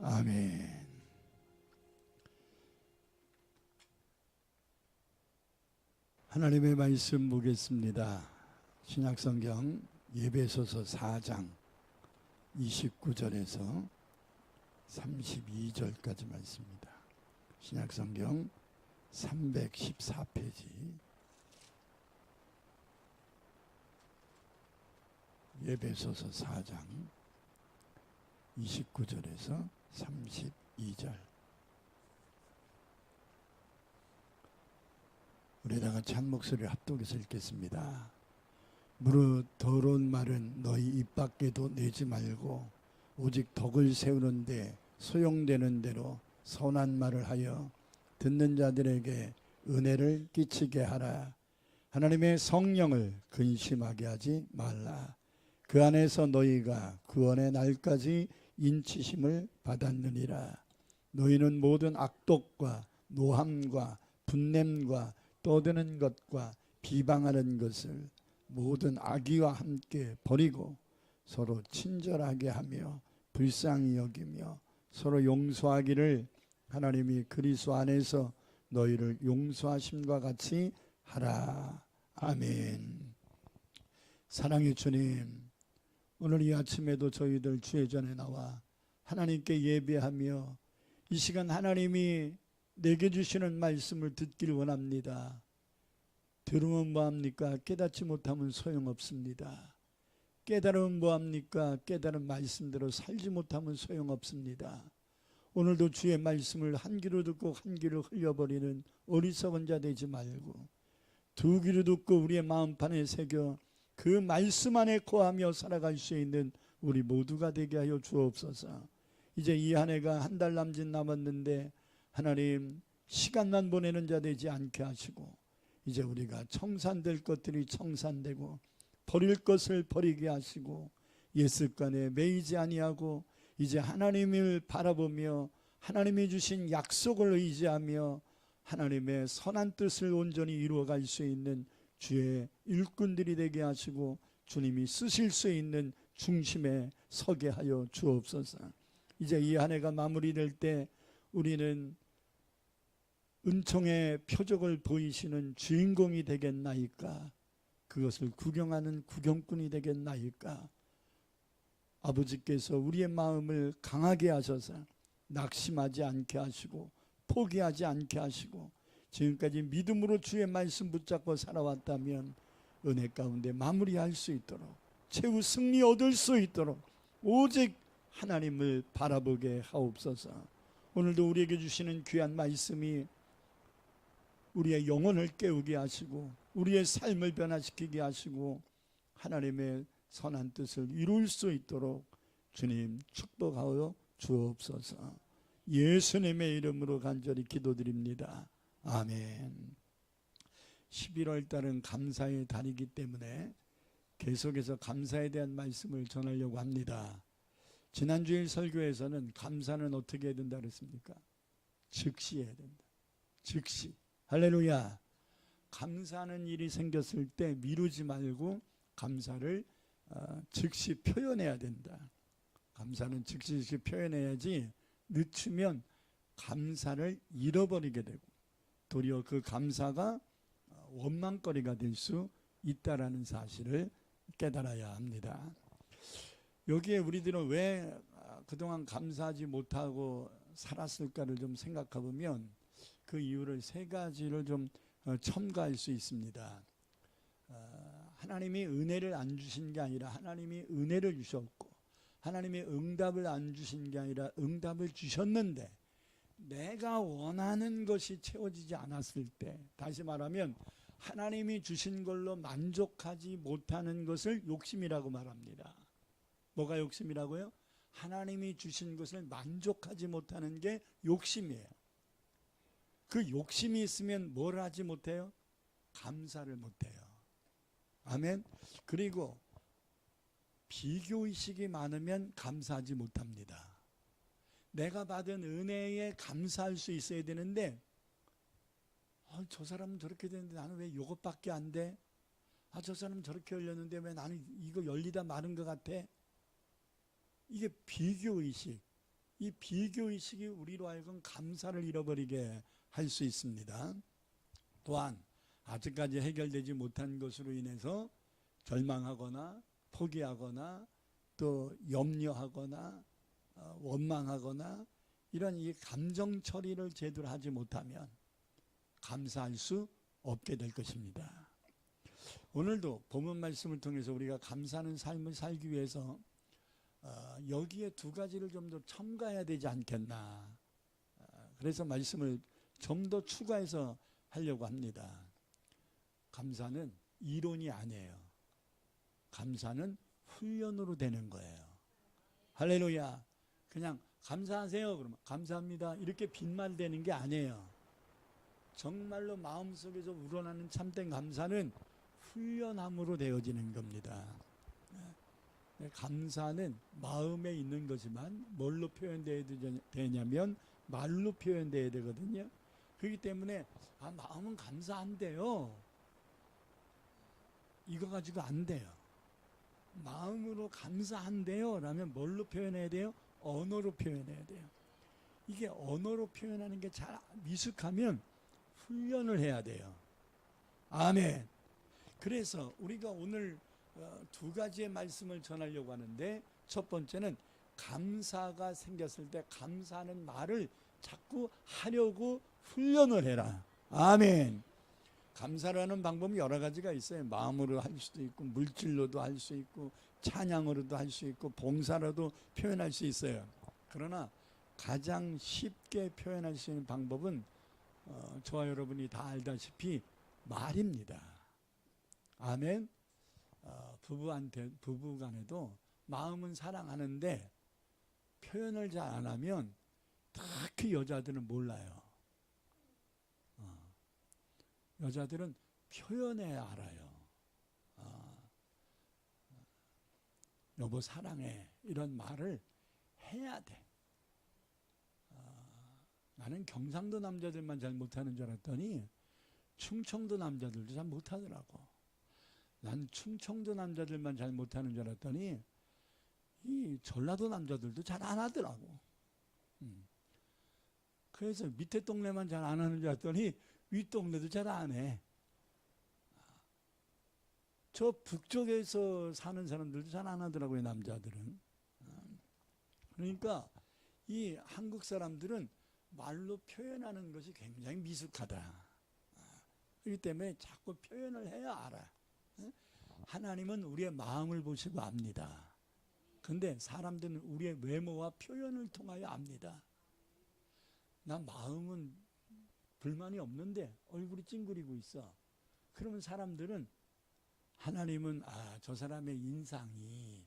아멘. 하나님의 말씀 보겠습니다. 신약성경 에베소서 4장 29절에서 32절까지 말씀입니다. 신약성경 314페이지 에베소서 4장 29절에서 32절. 우리 다 같이 한 목소리를 합독해서 읽겠습니다. 무릇 더러운 말은 너희 입 밖에도 내지 말고 오직 덕을 세우는데 소용되는 대로 선한 말을 하여 듣는 자들에게 은혜를 끼치게 하라. 하나님의 성령을 근심하게 하지 말라. 그 안에서 너희가 구원의 날까지 인치심을 받았느니라. 너희는 모든 악독과 노함과 분냄과 떠드는 것과 비방하는 것을 모든 악의와 함께 버리고 서로 친절하게 하며 불쌍히 여기며 서로 용서하기를 하나님이 그리스도 안에서 너희를 용서하심과 같이 하라. 아멘. 사랑의 주님, 오늘 이 아침에도 저희들 주의 전에 나와 하나님께 예배하며 이 시간 하나님이 내게 주시는 말씀을 듣길 원합니다. 들으면 뭐합니까? 깨닫지 못하면 소용없습니다. 깨달으면 뭐합니까? 깨달은 말씀대로 살지 못하면 소용없습니다. 오늘도 주의 말씀을 한 귀로 듣고 한 귀로 흘려버리는 어리석은 자 되지 말고 두 귀로 듣고 우리의 마음판에 새겨 그 말씀 안에 거하며 살아갈 수 있는 우리 모두가 되게 하여 주옵소서. 이제 이 한 해가 한 달 남짓 남았는데 하나님 시간만 보내는 자 되지 않게 하시고 이제 우리가 청산될 것들이 청산되고 버릴 것을 버리게 하시고 옛 습관에 매이지 아니하고 이제 하나님을 바라보며 하나님이 주신 약속을 의지하며 하나님의 선한 뜻을 온전히 이루어갈 수 있는 주의 일꾼들이 되게 하시고 주님이 쓰실 수 있는 중심에 서게 하여 주옵소서. 이제 이 한 해가 마무리될 때 우리는 은총의 표적을 보이시는 주인공이 되겠나이까? 그것을 구경하는 구경꾼이 되겠나이까? 아버지께서 우리의 마음을 강하게 하셔서 낙심하지 않게 하시고 포기하지 않게 하시고 지금까지 믿음으로 주의 말씀 붙잡고 살아왔다면 은혜 가운데 마무리할 수 있도록 최후 승리 얻을 수 있도록 오직 하나님을 바라보게 하옵소서. 오늘도 우리에게 주시는 귀한 말씀이 우리의 영혼을 깨우게 하시고 우리의 삶을 변화시키게 하시고 하나님의 선한 뜻을 이룰 수 있도록 주님 축복하여 주옵소서. 예수님의 이름으로 간절히 기도드립니다. 아멘. 11월 달은 감사의 달이기 때문에 계속해서 감사에 대한 말씀을 전하려고 합니다. 지난주일 설교에서는 감사는 어떻게 해야 된다 그랬습니까? 즉시 해야 된다. 즉시. 할렐루야. 감사하는 일이 생겼을 때 미루지 말고 감사를 즉시 표현해야 된다. 감사는 즉시 표현해야지 늦추면 감사를 잃어버리게 되고 도리어 그 감사가 원망거리가 될 수 있다라는 사실을 깨달아야 합니다. 여기에 우리들은 왜 그동안 감사하지 못하고 살았을까를 좀 생각해 보면 그 이유를 세 가지를 좀 첨가할 수 있습니다. 하나님이 은혜를 안 주신 게 아니라 하나님이 은혜를 주셨고 하나님이 응답을 안 주신 게 아니라 응답을 주셨는데 내가 원하는 것이 채워지지 않았을 때, 다시 말하면 하나님이 주신 걸로 만족하지 못하는 것을 욕심이라고 말합니다. 뭐가 욕심이라고요? 하나님이 주신 것을 만족하지 못하는 게 욕심이에요. 그 욕심이 있으면 뭘 하지 못해요? 감사를 못해요. 아멘. 그리고 비교의식이 많으면 감사하지 못합니다. 내가 받은 은혜에 감사할 수 있어야 되는데 저 사람은 저렇게 되는데 나는 왜 이것밖에 안 돼? 저 사람은 저렇게 열렸는데 왜 나는 이거 열리다 마른 것 같아? 이게 비교의식, 이 비교의식이 우리로 하여금 감사를 잃어버리게 할 수 있습니다. 또한 아직까지 해결되지 못한 것으로 인해서 절망하거나 포기하거나 또 염려하거나 원망하거나 이런 이 감정 처리를 제대로 하지 못하면 감사할 수 없게 될 것입니다. 오늘도 본문 말씀을 통해서 우리가 감사하는 삶을 살기 위해서 여기에 두 가지를 좀 더 첨가해야 되지 않겠나. 그래서 말씀을 좀 더 추가해서 하려고 합니다. 감사는 이론이 아니에요. 감사는 훈련으로 되는 거예요. 할렐루야. 그냥 감사하세요 그러면 감사합니다 이렇게 빈말되는 게 아니에요. 정말로 마음속에서 우러나는 참된 감사는 훈련함으로 되어지는 겁니다. 감사는 마음에 있는 거지만 뭘로 표현되어야 되냐면 말로 표현되어야 되거든요. 그렇기 때문에 마음은 감사한데요, 이거 가지고 안 돼요. 마음으로 감사한데요 라면 뭘로 표현해야 돼요? 언어로 표현해야 돼요. 이게 언어로 표현하는 게 잘 미숙하면 훈련을 해야 돼요. 아멘. 그래서 우리가 오늘 두 가지의 말씀을 전하려고 하는데, 첫 번째는 감사가 생겼을 때 감사하는 말을 자꾸 하려고 훈련을 해라. 아멘. 감사라는 방법이 여러 가지가 있어요. 마음으로 할 수도 있고 물질로도 할 수 있고 찬양으로도 할 수 있고 봉사로도 표현할 수 있어요. 그러나 가장 쉽게 표현할 수 있는 방법은 저와 여러분이 다 알다시피 말입니다. 아멘. 부부간에도 마음은 사랑하는데 표현을 잘 안 하면 특히 여자들은 몰라요. 여자들은 표현해야 알아요. 여보 사랑해 이런 말을 해야 돼. 나는 경상도 남자들만 잘 못하는 줄 알았더니 충청도 남자들도 잘 못하더라고. 난 충청도 남자들만 잘 못하는 줄 알았더니 이 전라도 남자들도 잘 안 하더라고. 그래서 밑에 동네만 잘 안 하는 줄 알았더니 윗동네도 잘 안 해. 저 북쪽에서 사는 사람들도 잘 안 하더라고요, 남자들은. 그러니까 이 한국 사람들은 말로 표현하는 것이 굉장히 미숙하다. 그렇기 때문에 자꾸 표현을 해야 알아. 하나님은 우리의 마음을 보시고 압니다. 근데 사람들은 우리의 외모와 표현을 통하여 압니다. 나 마음은 불만이 없는데 얼굴이 찡그리고 있어. 그러면 사람들은, 하나님은 저 사람의 인상이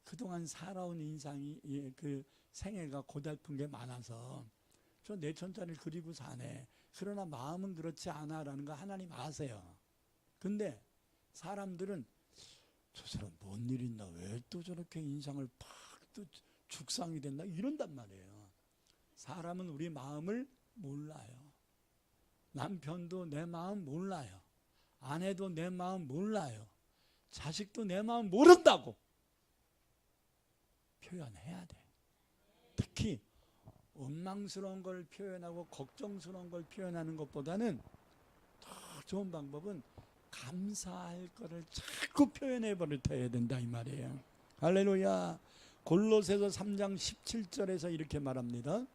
그동안 살아온 인상이 그 생애가 고달픈 게 많아서 저 내천자를 그리고 사네. 그러나 마음은 그렇지 않아라는 거 하나님 아세요. 근데 사람들은 저 사람 뭔 일 있나, 왜 또 저렇게 인상을 팍 또 죽상이 됐나 이런단 말이에요. 사람은 우리 마음을 몰라요. 남편도 내 마음 몰라요. 아내도 내 마음 몰라요. 자식도 내 마음 모른다고. 표현해야 돼. 특히 원망스러운 걸 표현하고 걱정스러운 걸 표현하는 것보다는 더 좋은 방법은 감사할 거를 자꾸 표현해 버려야 된다 이 말이에요. 할렐루야. 골로새서 3장 17절에서 이렇게 말합니다.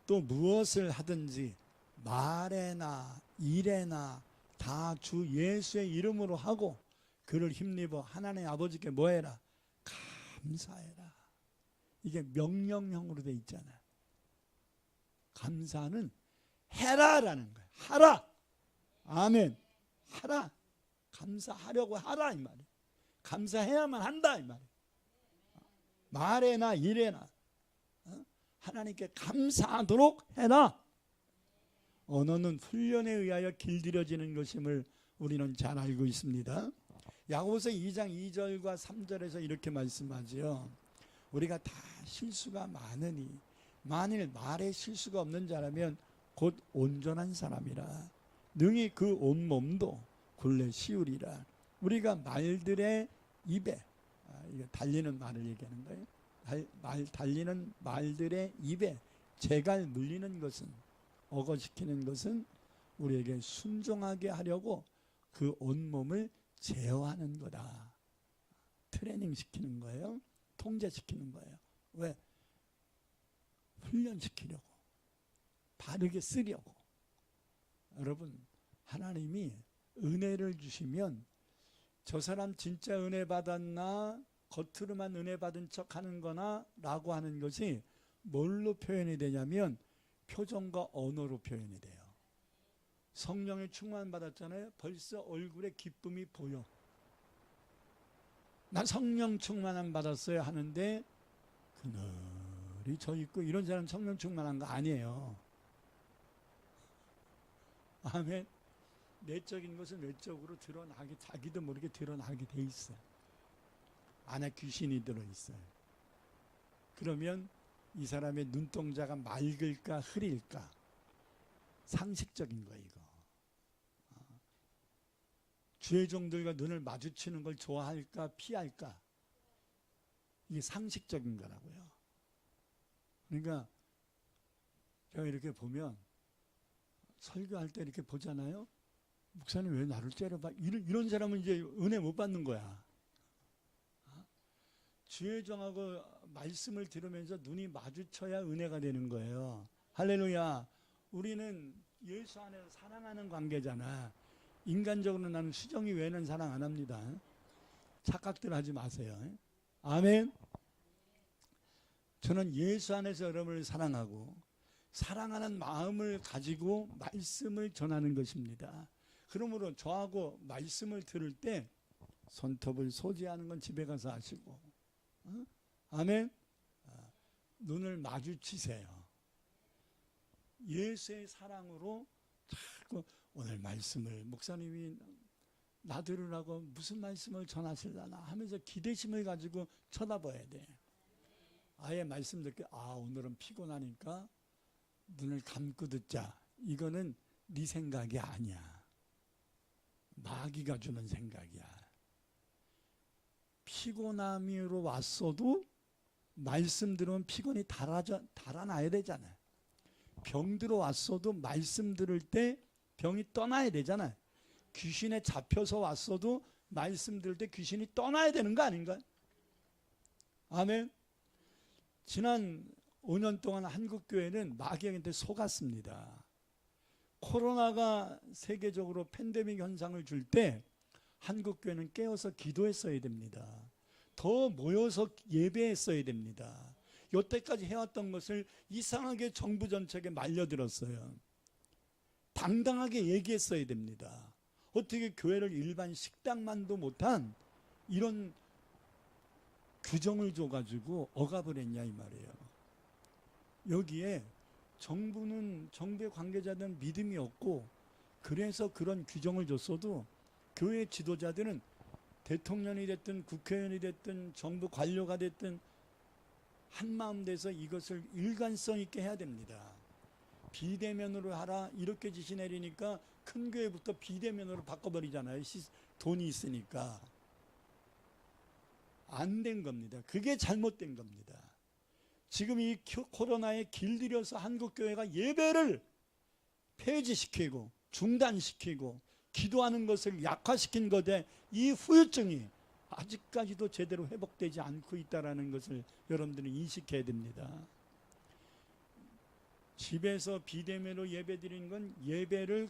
또 무엇을 하든지 말에나 일에나 다 주 예수의 이름으로 하고 그를 힘입어 하나님 아버지께 뭐해라? 감사해라. 이게 명령형으로 돼 있잖아. 감사는 해라라는 거야. 하라. 아멘. 하라. 감사하려고 하라 이 말이야. 감사해야만 한다 이 말이야. 말에나 일에나 하나님께 감사하도록 해라. 언어는 훈련에 의하여 길들여지는 것임을 우리는 잘 알고 있습니다. 야고보서 2장 2절과 3절에서 이렇게 말씀하지요. 우리가 다 실수가 많으니 만일 말에 실수가 없는 자라면 곧 온전한 사람이라 능히 그 온몸도 굴레 씌우리라. 우리가 말들의 입에 이거 달리는 말을 얘기하는 거예요. 달리는 말들의 입에 재갈 물리는 것은, 억어시키는 것은 우리에게 순종하게 하려고 그 온몸을 제어하는 거다. 트레이닝 시키는 거예요. 통제시키는 거예요. 왜? 훈련시키려고, 바르게 쓰려고. 여러분, 하나님이 은혜를 주시면 저 사람 진짜 은혜 받았나, 겉으로만 은혜 받은 척 하는 거나 라고 하는 것이 뭘로 표현이 되냐면 표정과 언어로 표현이 돼요. 성령의 충만 받았잖아요. 벌써 얼굴에 기쁨이 보여. 나 성령 충만함 받았어요 하는데 그늘이 저 있고, 이런 사람 성령 충만한 거 아니에요. 아멘. 내적인 것은 외적으로 드러나게, 자기도 모르게 드러나게 돼 있어요. 안에 귀신이 들어있어요. 그러면 이 사람의 눈동자가 맑을까 흐릴까? 상식적인 거 이거. 주의 종들과 눈을 마주치는 걸 좋아할까 피할까? 이게 상식적인 거라고요. 그러니까 제가 이렇게 보면, 설교할 때 이렇게 보잖아요. 목사님 왜 나를 째려봐? 이런 사람은 이제 은혜 못 받는 거야. 주의 종하고 말씀을 들으면서 눈이 마주쳐야 은혜가 되는 거예요. 할렐루야. 우리는 예수 안에서 사랑하는 관계잖아. 인간적으로 나는 수정이 외에는 사랑 안 합니다. 착각들 하지 마세요. 아멘. 저는 예수 안에서 여러분을 사랑하고 사랑하는 마음을 가지고 말씀을 전하는 것입니다. 그러므로 저하고 말씀을 들을 때 손톱을 소지하는 건 집에 가서 하시고, 아멘. 눈을 마주치세요. 예수의 사랑으로 자꾸 오늘 말씀을 목사님이 나 들으라고 무슨 말씀을 전하실라나 하면서 기대심을 가지고 쳐다봐야 돼. 아예 말씀 듣게, 오늘은 피곤하니까 눈을 감고 듣자. 이거는 네 생각이 아니야. 마귀가 주는 생각이야. 피곤함으로 왔어도 말씀 들으면 피곤이 달아나야 되잖아요. 병 들어왔어도 말씀 들을 때 병이 떠나야 되잖아요. 귀신에 잡혀서 왔어도 말씀 들을 때 귀신이 떠나야 되는 거 아닌가요? 아멘. 지난 5년 동안 한국교회는 마귀한테 속았습니다. 코로나가 세계적으로 팬데믹 현상을 줄 때 한국교회는 깨어서 기도했어야 됩니다. 더 모여서 예배했어야 됩니다. 여태까지 해왔던 것을 이상하게 정부 정책에 말려들었어요. 당당하게 얘기했어야 됩니다. 어떻게 교회를 일반 식당만도 못한 이런 규정을 줘가지고 억압을 했냐 이 말이에요. 여기에 정부의 관계자들은 믿음이 없고, 그래서 그런 규정을 줬어도 교회 지도자들은 대통령이 됐든 국회의원이 됐든 정부 관료가 됐든 한마음 돼서 이것을 일관성 있게 해야 됩니다. 비대면으로 하라 이렇게 지시 내리니까 큰 교회부터 비대면으로 바꿔버리잖아요. 돈이 있으니까. 안 된 겁니다. 그게 잘못된 겁니다. 지금 이 코로나에 길들여서 한국교회가 예배를 폐지시키고 중단시키고 기도하는 것을 약화시킨 것에 이 후유증이 아직까지도 제대로 회복되지 않고 있다는 것을 여러분들이 인식해야 됩니다. 집에서 비대면으로 예배 드리는 건 예배를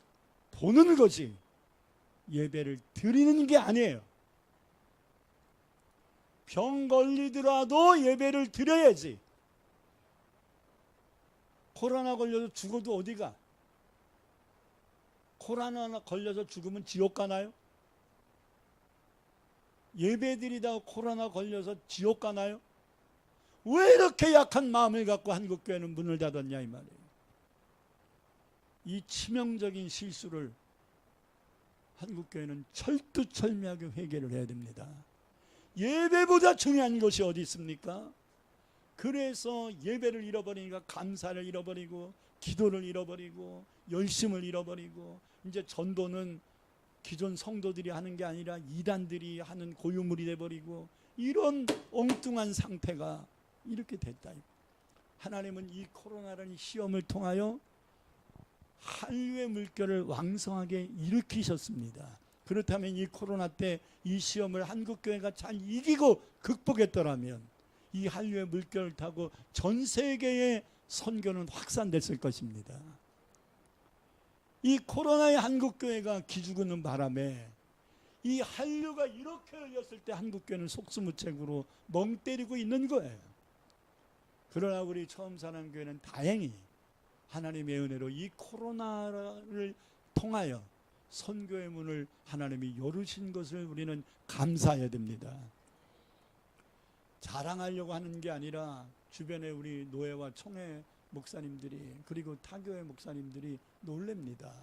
보는 것이 예배를 드리는 게 아니에요. 병 걸리더라도 예배를 드려야지. 코로나 걸려서 죽어도 어디가? 코로나 걸려서 죽으면 지옥 가나요? 예배 드리다가 코로나 걸려서 지옥 가나요? 왜 이렇게 약한 마음을 갖고 한국교회는 문을 닫았냐 이 말이에요. 이 치명적인 실수를 한국교회는 철두철미하게 회개를 해야 됩니다. 예배보다 중요한 것이 어디 있습니까? 그래서 예배를 잃어버리니까 감사를 잃어버리고 기도를 잃어버리고 열심을 잃어버리고, 이제 전도는 기존 성도들이 하는 게 아니라 이단들이 하는 고유물이 돼버리고, 이런 엉뚱한 상태가 이렇게 됐다. 하나님은 이 코로나라는 시험을 통하여 한류의 물결을 왕성하게 일으키셨습니다. 그렇다면 이 코로나 때 이 시험을 한국교회가 잘 이기고 극복했더라면 이 한류의 물결을 타고 전 세계의 선교는 확산됐을 것입니다. 이 코로나의 한국교회가 기죽는 바람에 이 한류가 이렇게 열렸을 때 한국교회는 속수무책으로 멍 때리고 있는 거예요. 그러나 우리 처음 사는 교회는 다행히 하나님의 은혜로 이 코로나를 통하여 선교의 문을 하나님이 열으신 것을 우리는 감사해야 됩니다. 자랑하려고 하는 게 아니라 주변에 우리 노회와 총회 목사님들이 그리고 타교회 목사님들이 놀랍니다.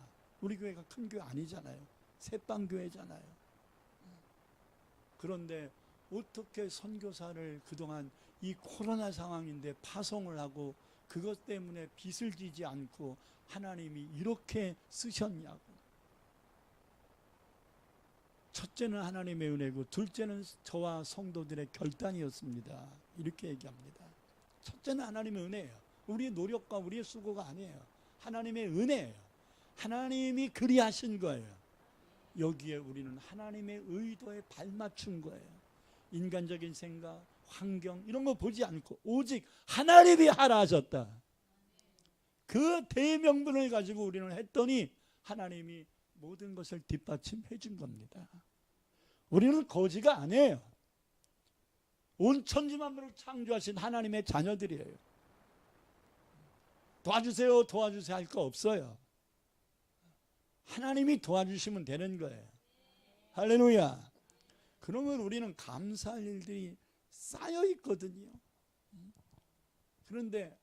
우리 교회가 큰 교회 아니잖아요. 새빵교회잖아요. 그런데 어떻게 선교사를 그동안 이 코로나 상황인데 파송을 하고 그것 때문에 빚을 지지 않고 하나님이 이렇게 쓰셨냐고. 첫째는 하나님의 은혜고 둘째는 저와 성도들의 결단이었습니다. 이렇게 얘기합니다. 첫째는 하나님의 은혜예요. 우리의 노력과 우리의 수고가 아니에요. 하나님의 은혜예요. 하나님이 그리하신 거예요. 여기에 우리는 하나님의 의도에 발맞춘 거예요. 인간적인 생각, 환경 이런 거 보지 않고 오직 하나님이 하라 하셨다. 그 대명분을 가지고 우리는 했더니 하나님이 모든 것을 뒷받침해 준 겁니다. 우리는 거지가 아니에요. 온 천지만물을 창조하신 하나님의 자녀들이에요. 도와주세요 도와주세요 할 거 없어요. 하나님이 도와주시면 되는 거예요. 할렐루야. 그러면 우리는 감사할 일들이 쌓여 있거든요. 그런데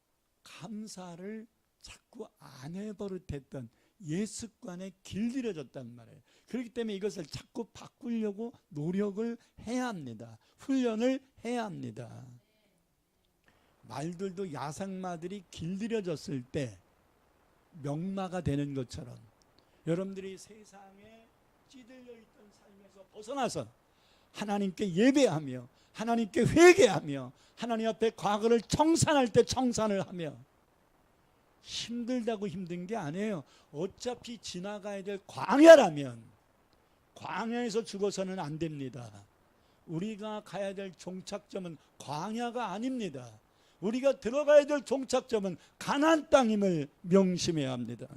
감사를 자꾸 안 해버릇했던 옛 습관에 길들여졌단 말이에요. 그렇기 때문에 이것을 자꾸 바꾸려고 노력을 해야 합니다. 훈련을 해야 합니다. 말들도 야생마들이 길들여졌을 때 명마가 되는 것처럼 여러분들이 세상에 찌들려 있던 삶에서 벗어나서 하나님께 예배하며 하나님께 회개하며 하나님 앞에 과거를 청산할 때 청산을 하며 힘들다고 힘든 게 아니에요. 어차피 지나가야 될 광야라면 광야에서 죽어서는 안 됩니다. 우리가 가야 될 종착점은 광야가 아닙니다. 우리가 들어가야 될 종착점은 가나안 땅임을 명심해야 합니다.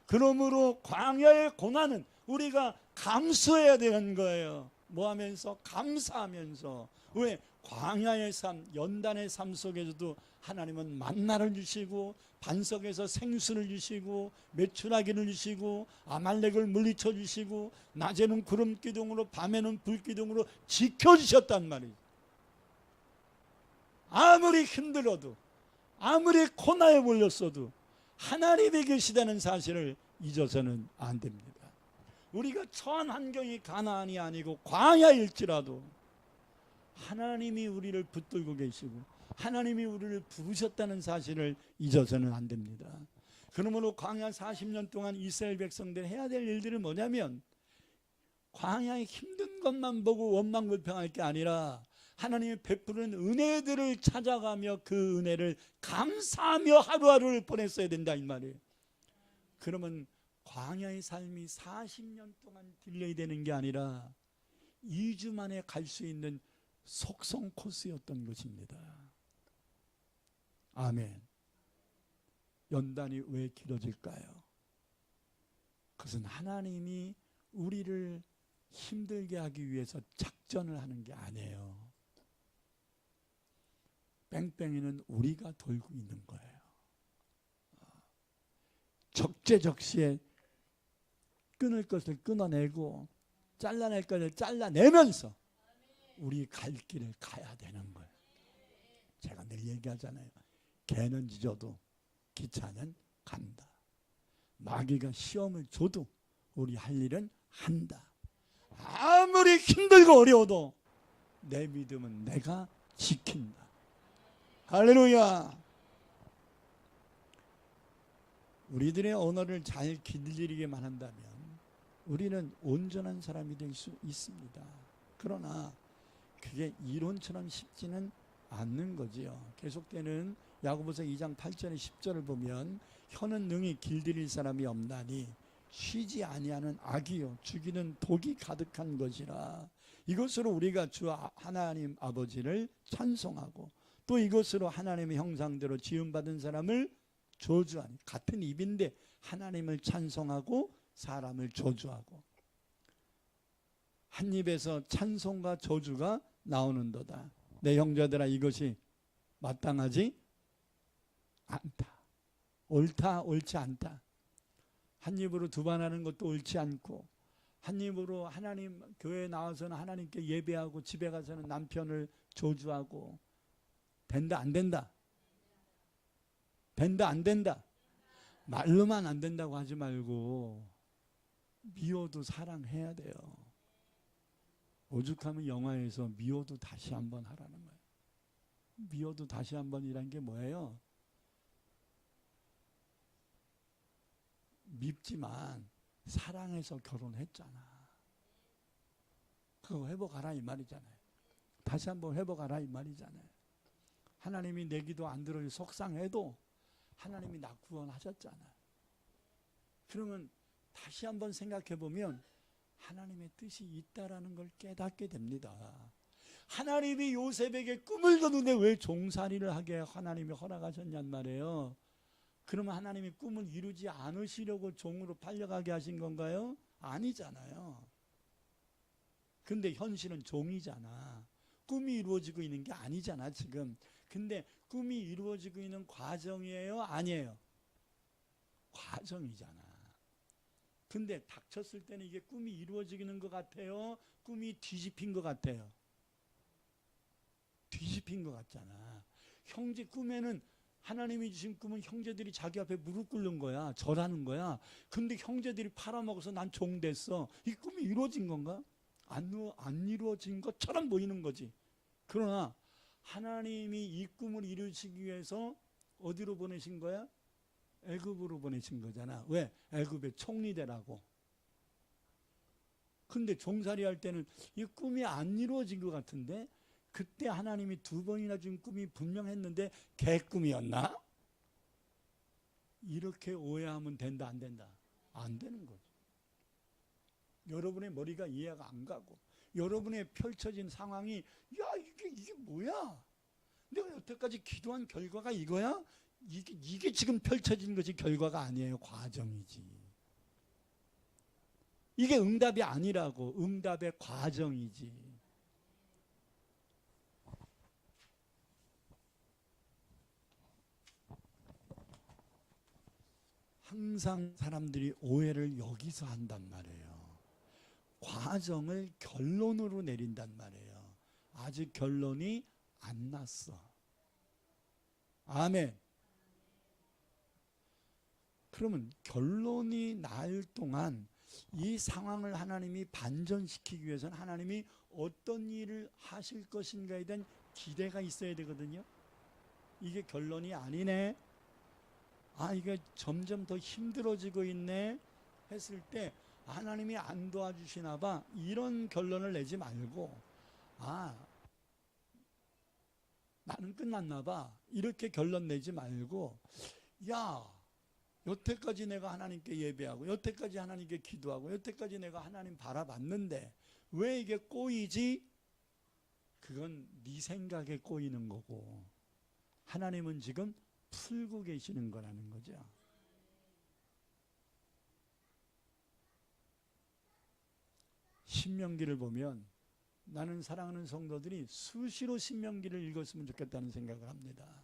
그러므로 광야의 고난은 우리가 감수해야 되는 거예요. 뭐 하면서? 감사하면서. 왜? 광야의 삶, 연단의 삶 속에서도 하나님은 만나를 주시고 반석에서 생수를 주시고 메추라기를 주시고 아말렉을 물리쳐 주시고 낮에는 구름 기둥으로 밤에는 불 기둥으로 지켜주셨단 말이에요. 아무리 힘들어도 아무리 코나에 몰렸어도 하나님이 계시다는 사실을 잊어서는 안 됩니다. 우리가 처한 환경이 가나안이 아니고 광야일지라도 하나님이 우리를 붙들고 계시고 하나님이 우리를 부르셨다는 사실을 잊어서는 안 됩니다. 그러므로 광야 40년 동안 이스라엘 백성들이 해야 될 일들은 뭐냐면 광야의 힘든 것만 보고 원망불평할 게 아니라 하나님이 베푸는 은혜들을 찾아가며 그 은혜를 감사하며 하루하루를 보냈어야 된다 이 말이에요. 그러면 광야의 삶이 40년 동안 딜레이 되는 게 아니라 2주 만에 갈 수 있는 속성 코스였던 것입니다. 아멘. 연단이 왜 길어질까요? 그것은 하나님이 우리를 힘들게 하기 위해서 작전을 하는 게 아니에요. 뺑뺑이는 우리가 돌고 있는 거예요. 적재적시에 끊을 것을 끊어내고 잘라낼 것을 잘라내면서 우리 갈 길을 가야 되는 거예요. 제가 늘 얘기하잖아요. 개는 짖어도 기차는 간다. 마귀가 시험을 줘도 우리 할 일은 한다. 아무리 힘들고 어려워도 내 믿음은 내가 지킨다. 할렐루야. 우리들의 언어를 잘 길들이게만 한다면 우리는 온전한 사람이 될 수 있습니다. 그러나 그게 이론처럼 쉽지는 않는 거지요. 계속되는 야고보서 2장 8절에 10절을 보면 혀는 능히 길들일 사람이 없나니 쉬지 아니하는 악이요 죽이는 독이 가득한 것이라. 이것으로 우리가 주 하나님 아버지를 찬송하고 또 이것으로 하나님의 형상대로 지음받은 사람을 저주하니, 같은 입인데 하나님을 찬송하고 사람을 저주하고 한 입에서 찬송과 저주가 나오는도다. 내 형제들아, 이것이 마땅하지 않다. 옳다, 옳지 않다. 한 입으로 두 번 하는 것도 옳지 않고, 한 입으로 하나님 교회에 나와서는 하나님께 예배하고 집에 가서는 남편을 저주하고, 된다 안 된다? 된다 안 된다? 말로만 안 된다고 하지 말고 미워도 사랑해야 돼요. 오죽하면 영화에서 미워도 다시 한번 하라는 거예요. 미워도 다시 한번이란 게 뭐예요? 밉지만 사랑해서 결혼했잖아. 그거 회복하라 이 말이잖아요. 다시 한번 회복하라 이 말이잖아요. 하나님이 내 기도 안 들어요 속상해도 하나님이 나 구원하셨잖아. 그러면 다시 한번 생각해 보면 하나님의 뜻이 있다라는 걸 깨닫게 됩니다. 하나님이 요셉에게 꿈을 줬는데 왜 종살이를 하게 하나님이 허락하셨냔 말이에요. 그러면 하나님이 꿈을 이루지 않으시려고 종으로 팔려가게 하신 건가요? 아니잖아요. 근데 현실은 종이잖아. 꿈이 이루어지고 있는 게 아니잖아 지금. 근데 꿈이 이루어지고 있는 과정이에요? 아니에요? 과정이잖아. 근데 닥쳤을 때는 이게 꿈이 이루어지는 것 같아요? 꿈이 뒤집힌 것 같아요? 뒤집힌 것 같잖아. 형제 꿈에는 하나님이 주신 꿈은 형제들이 자기 앞에 무릎 꿇는 거야. 절하는 거야. 근데 형제들이 팔아먹어서 난 종 됐어. 이 꿈이 이루어진 건가? 안 이루어진 것처럼 보이는 거지. 그러나 하나님이 이 꿈을 이루시기 위해서 어디로 보내신 거야? 애굽으로 보내신 거잖아. 왜? 애굽의 총리 되라고. 근데 종살이 할 때는 이 꿈이 안 이루어진 것 같은데, 그때 하나님이 두 번이나 준 꿈이 분명했는데 개꿈이었나? 이렇게 오해하면 된다 안 된다? 안 되는 거죠. 여러분의 머리가 이해가 안 가고, 여러분의 펼쳐진 상황이 야 이게 뭐야? 내가 여태까지 기도한 결과가 이거야? 이게 지금 펼쳐진 것이 결과가 아니에요. 과정이지. 이게 응답이 아니라고. 응답의 과정이지. 항상 사람들이 오해를 여기서 한단 말이에요. 과정을 결론으로 내린단 말이에요. 아직 결론이 안 났어. 아멘. 그러면 결론이 날 동안 이 상황을 하나님이 반전시키기 위해서는 하나님이 어떤 일을 하실 것인가에 대한 기대가 있어야 되거든요. 이게 결론이 아니네, 이게 점점 더 힘들어지고 있네 했을 때 하나님이 안 도와주시나 봐, 이런 결론을 내지 말고 나는 끝났나 봐 이렇게 결론 내지 말고, 야 여태까지 내가 하나님께 예배하고 여태까지 하나님께 기도하고 여태까지 내가 하나님 바라봤는데 왜 이게 꼬이지? 그건 네 생각에 꼬이는 거고 하나님은 지금 풀고 계시는 거라는 거죠. 신명기를 보면 나는 사랑하는 성도들이 수시로 신명기를 읽었으면 좋겠다는 생각을 합니다.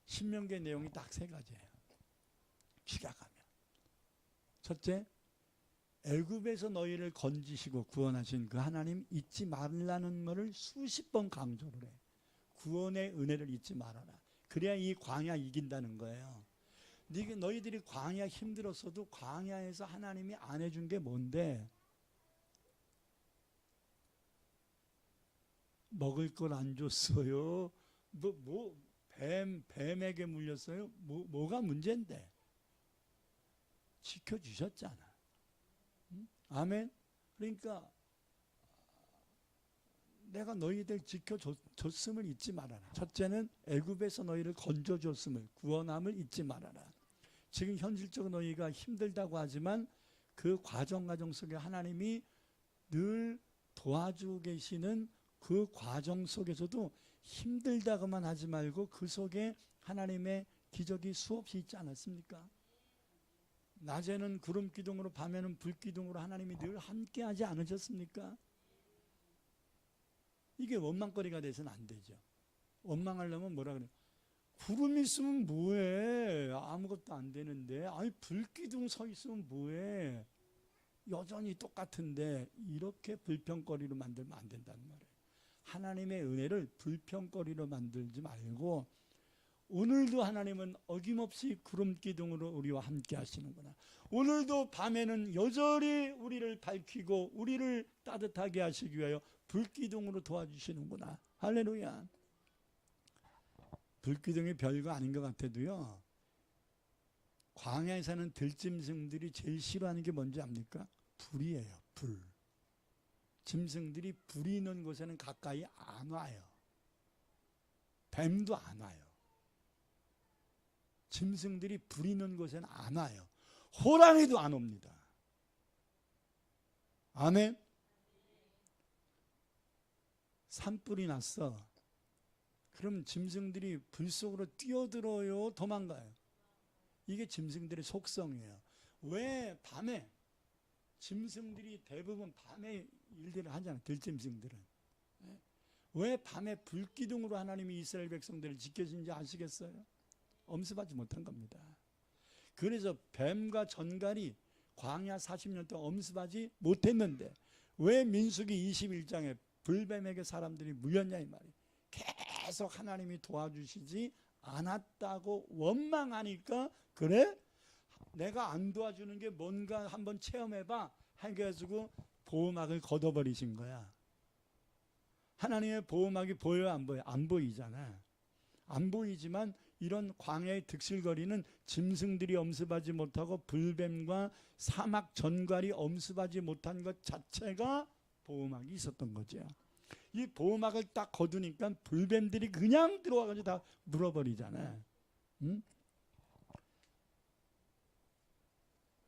신명기의 내용이 딱 세 가지예요. 시작하면 첫째, 애굽에서 너희를 건지시고 구원하신 그 하나님 잊지 말라는 것을 수십 번 강조를 해. 구원의 은혜를 잊지 말아라. 그래야 이 광야 이긴다는 거예요. 너희들이 광야 힘들었어도 광야에서 하나님이 안 해준 게 뭔데? 먹을 걸 안 줬어요? 뱀에게 물렸어요? 뭐가 문제인데? 지켜주셨잖아. 응? 아멘? 그러니까 내가 너희들 지켜줬음을 잊지 말아라. 첫째는 애굽에서 너희를 건져줬음을, 구원함을 잊지 말아라. 지금 현실적으로 너희가 힘들다고 하지만 그 과정 속에 하나님이 늘 도와주고 계시는 그 과정 속에서도 힘들다고만 하지 말고 그 속에 하나님의 기적이 수없이 있지 않았습니까? 낮에는 구름 기둥으로, 밤에는 불 기둥으로 하나님이 늘 함께 하지 않으셨습니까? 이게 원망거리가 돼서는 안 되죠. 원망하려면 뭐라 그래요? 구름 있으면 뭐해? 아무것도 안 되는데. 아니 불기둥 서 있으면 뭐해? 여전히 똑같은데. 이렇게 불평거리로 만들면 안 된다는 말이에요. 하나님의 은혜를 불평거리로 만들지 말고 오늘도 하나님은 어김없이 구름 기둥으로 우리와 함께 하시는구나. 오늘도 밤에는 여전히 우리를 밝히고 우리를 따뜻하게 하시기 위하여 불기둥으로 도와주시는구나. 할렐루야. 불기둥이 별거 아닌 것 같아도요, 광야에 사는 들짐승들이 제일 싫어하는 게 뭔지 압니까? 불이에요. 불. 짐승들이 불이 있는 곳에는 가까이 안 와요. 뱀도 안 와요. 짐승들이 불이 있는 곳에는 안 와요. 호랑이도 안 옵니다. 아멘. 산불이 났어. 그럼 짐승들이 불 속으로 뛰어들어요, 도망가요? 이게 짐승들의 속성이에요. 왜 밤에 짐승들이 대부분 밤에 일들을 하잖아요. 들짐승들은. 왜 밤에 불기둥으로 하나님이 이스라엘 백성들을 지켜주는지 아시겠어요? 엄습하지 못한 겁니다. 그래서 뱀과 전갈이 광야 40년 동안 엄습하지 못했는데 왜 민수기 21장에 불뱀에게 사람들이 물렸냐 이 말이에요. 계속 하나님이 도와주시지 않았다고 원망하니까, 그래? 내가 안 도와주는 게 뭔가 한번 체험해봐 해가지고 보호막을 걷어버리신 거야. 하나님의 보호막이 보여요, 안 보여요? 안 보이잖아. 안 보이지만 이런 광야의 득실거리는 짐승들이 엄습하지 못하고 불뱀과 사막 전갈이 엄습하지 못한 것 자체가 보호막이 있었던 거죠. 이 보호막을 딱 거두니까 불뱀들이 그냥 들어와가지고 다 물어버리잖아요. 응?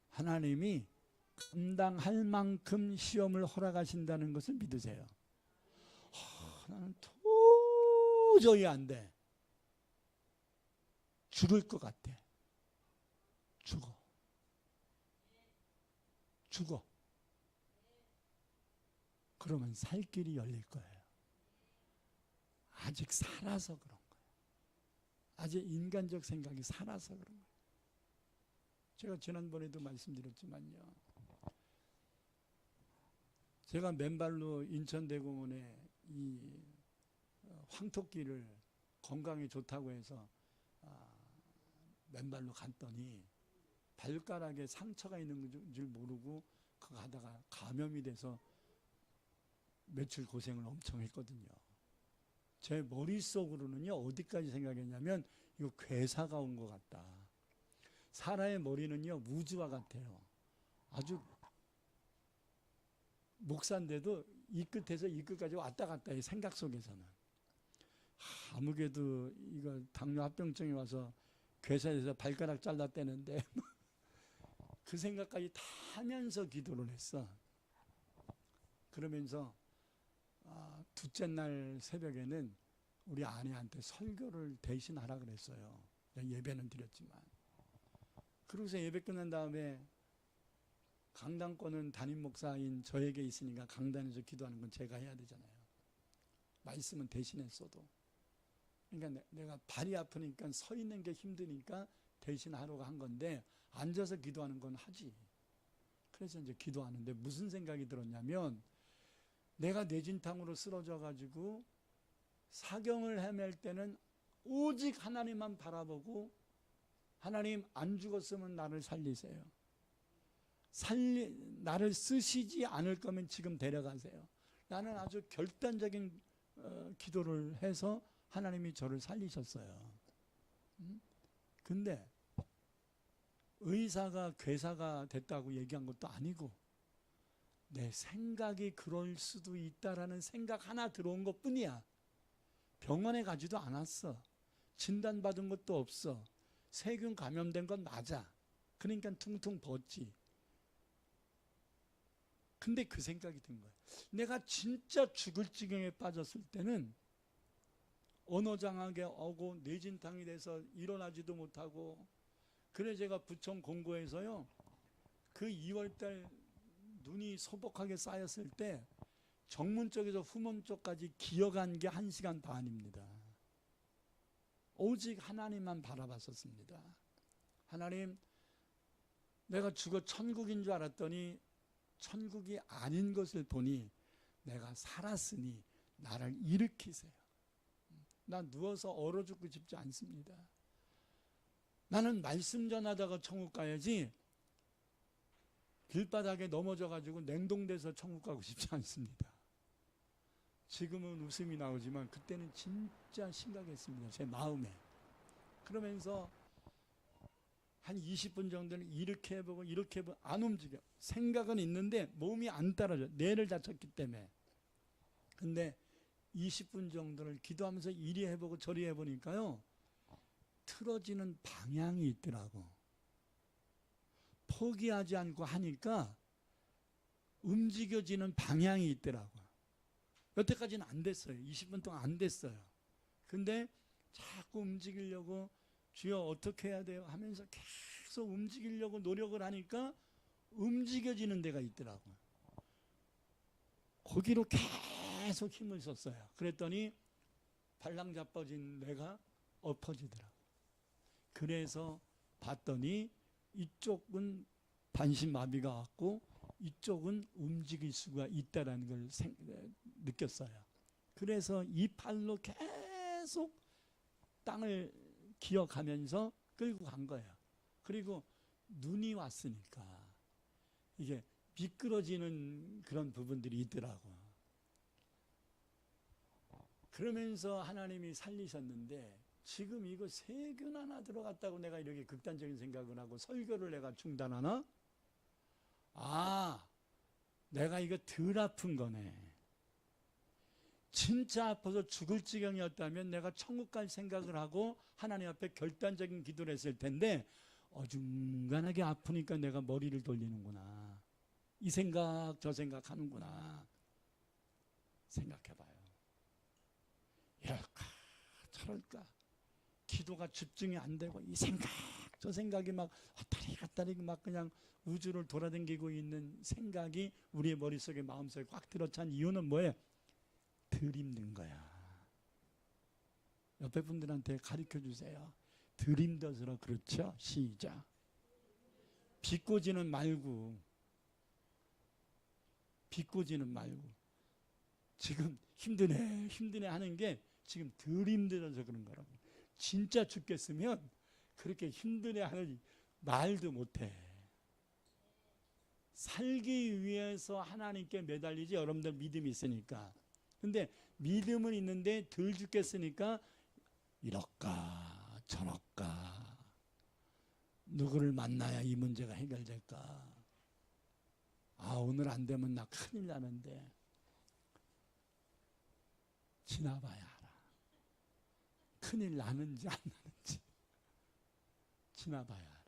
하나님이 감당할 만큼 시험을 허락하신다는 것을 믿으세요. 나는 도저히 안 돼. 죽을 것 같아. 죽어. 그러면 살 길이 열릴 거예요. 아직 살아서 그런 거예요. 아직 인간적 생각이 살아서 그런 거예요. 제가 지난번에도 말씀드렸지만요, 제가 맨발로 인천대공원에 이 황토길을 건강에 좋다고 해서 맨발로 갔더니 발가락에 상처가 있는 줄 모르고 그 가다가 감염이 돼서 며칠 고생을 엄청 했거든요. 제 머릿속으로는요, 어디까지 생각했냐면 이거 괴사가 온 것 같다. 사람의 머리는요, 무지와 같아요. 아주 목사인데도 이 끝에서 이 끝까지 왔다 갔다 해, 생각 속에서는. 아무개도 이거 당뇨 합병증이 와서 괴사해서 발가락 잘랐다는데 그 생각까지 다 하면서 기도를 했어. 그러면서 둘째 날 새벽에는 우리 아내한테 설교를 대신 하라 그랬어요. 예배는 드렸지만. 그러고서 예배 끝난 다음에 강단권은 담임 목사인 저에게 있으니까 강단에서 기도하는 건 제가 해야 되잖아요. 말씀은 대신했어도. 그러니까 내가 발이 아프니까 서 있는 게 힘드니까 대신 하려고 한 건데 앉아서 기도하는 건 하지. 그래서 이제 기도하는데 무슨 생각이 들었냐면, 내가 뇌진탕으로 쓰러져 가지고 사경을 헤맬 때는 오직 하나님만 바라보고, 하나님 안 죽었으면 나를 살리세요. 나를 쓰시지 않을 거면 지금 데려가세요. 나는 아주 결단적인 기도를 해서 하나님이 저를 살리셨어요. 근데 의사가 괴사가 됐다고 얘기한 것도 아니고, 내 생각이 그럴 수도 있다라는 생각 하나 들어온 것 뿐이야. 병원에 가지도 않았어. 진단받은 것도 없어. 세균 감염된 건 맞아. 그러니까 퉁퉁 벗지. 근데 그 생각이 든 거야. 내가 진짜 죽을 지경에 빠졌을 때는 언어장애가 오고 뇌진탕이 돼서 일어나지도 못하고, 그래 제가 부천 공고에서요, 그 2월달 눈이 소복하게 쌓였을 때 정문 쪽에서 후문 쪽까지 기어간 게 1시간 반입니다. 오직 하나님만 바라봤었습니다. 하나님, 내가 죽어 천국인 줄 알았더니 천국이 아닌 것을 보니 내가 살았으니 나를 일으키세요. 난 누워서 얼어 죽고 싶지 않습니다. 나는 말씀 전하다가 천국 가야지 길바닥에 넘어져가지고 냉동돼서 천국 가고 싶지 않습니다. 지금은 웃음이 나오지만 그때는 진짜 심각했습니다. 제 마음에. 그러면서 한 20분 정도는 이렇게 해보고 이렇게 해보고 안 움직여. 생각은 있는데 몸이 안 따라줘. 뇌를 다쳤기 때문에. 근데 20분 정도를 기도하면서 이리 해보고 저리 해보니까요, 틀어지는 방향이 있더라고. 포기하지 않고 하니까 움직여지는 방향이 있더라고. 여태까지는 안 됐어요. 20분 동안 안 됐어요. 근데 자꾸 움직이려고 주여 어떻게 해야 돼요 하면서 계속 움직이려고 노력을 하니까 움직여지는 데가 있더라고요. 거기로 계속 힘을 썼어요. 그랬더니 발랑자빠진 뇌가 엎어지더라고요. 그래서 봤더니 이쪽은 반신마비가 왔고 이쪽은 움직일 수가 있다는 걸 느꼈어요. 그래서 이 팔로 계속 땅을 기어가면서 끌고 간 거예요. 그리고 눈이 왔으니까 이게 미끄러지는 그런 부분들이 있더라고요. 그러면서 하나님이 살리셨는데, 지금 이거 세균 하나 들어갔다고 내가 이렇게 극단적인 생각을 하고 설교를 내가 중단하나? 아, 내가 이거 덜 아픈 거네. 진짜 아파서 죽을 지경이었다면 내가 천국 갈 생각을 하고 하나님 앞에 결단적인 기도를 했을 텐데, 어중간하게 아프니까 내가 머리를 돌리는구나. 이 생각 저 생각 하는구나. 생각해봐요. 이럴까 저럴까 기도가 집중이 안 되고 이 생각 저 생각이 막 왔다리 갔다리 막 그냥 우주를 돌아다니고 있는 생각이 우리의 머릿속에 마음속에 꽉 들어찬 이유는 뭐예요? 덜 힘든 거야. 옆에 분들한테 가르쳐 주세요. 덜 힘들어서 그렇죠? 시작. 비꼬지는 말고, 비꼬지는 말고. 지금 힘드네 힘드네 하는 게 지금 덜 힘들어서 그런 거라고. 진짜 죽겠으면 그렇게 힘드네 하는 말도 못해. 살기 위해서 하나님께 매달리지. 여러분들 믿음이 있으니까. 근데 믿음은 있는데 덜 죽겠으니까 이럴까 저럴까, 누구를 만나야 이 문제가 해결될까, 아 오늘 안 되면 나 큰일 나는데. 지나봐야 알아. 큰일 나는지 안 나는지 지나봐야 알아.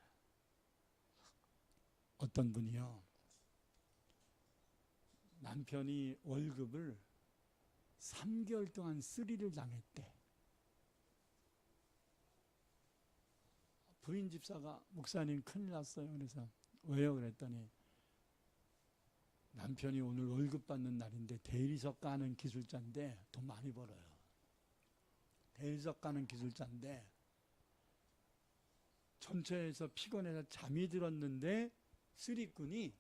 어떤 분이요, 남편이 월급을 3개월 동안 쓰리를 당했대. 부인 집사가 목사님 큰일 났어요. 그래서 왜요? 그랬더니 남편이 오늘 월급 받는 날인데 대리석 까는 기술자인데 돈 많이 벌어요. 대리석 까는 기술자인데 전처에서 피곤해서 잠이 들었는데 쓰리꾼이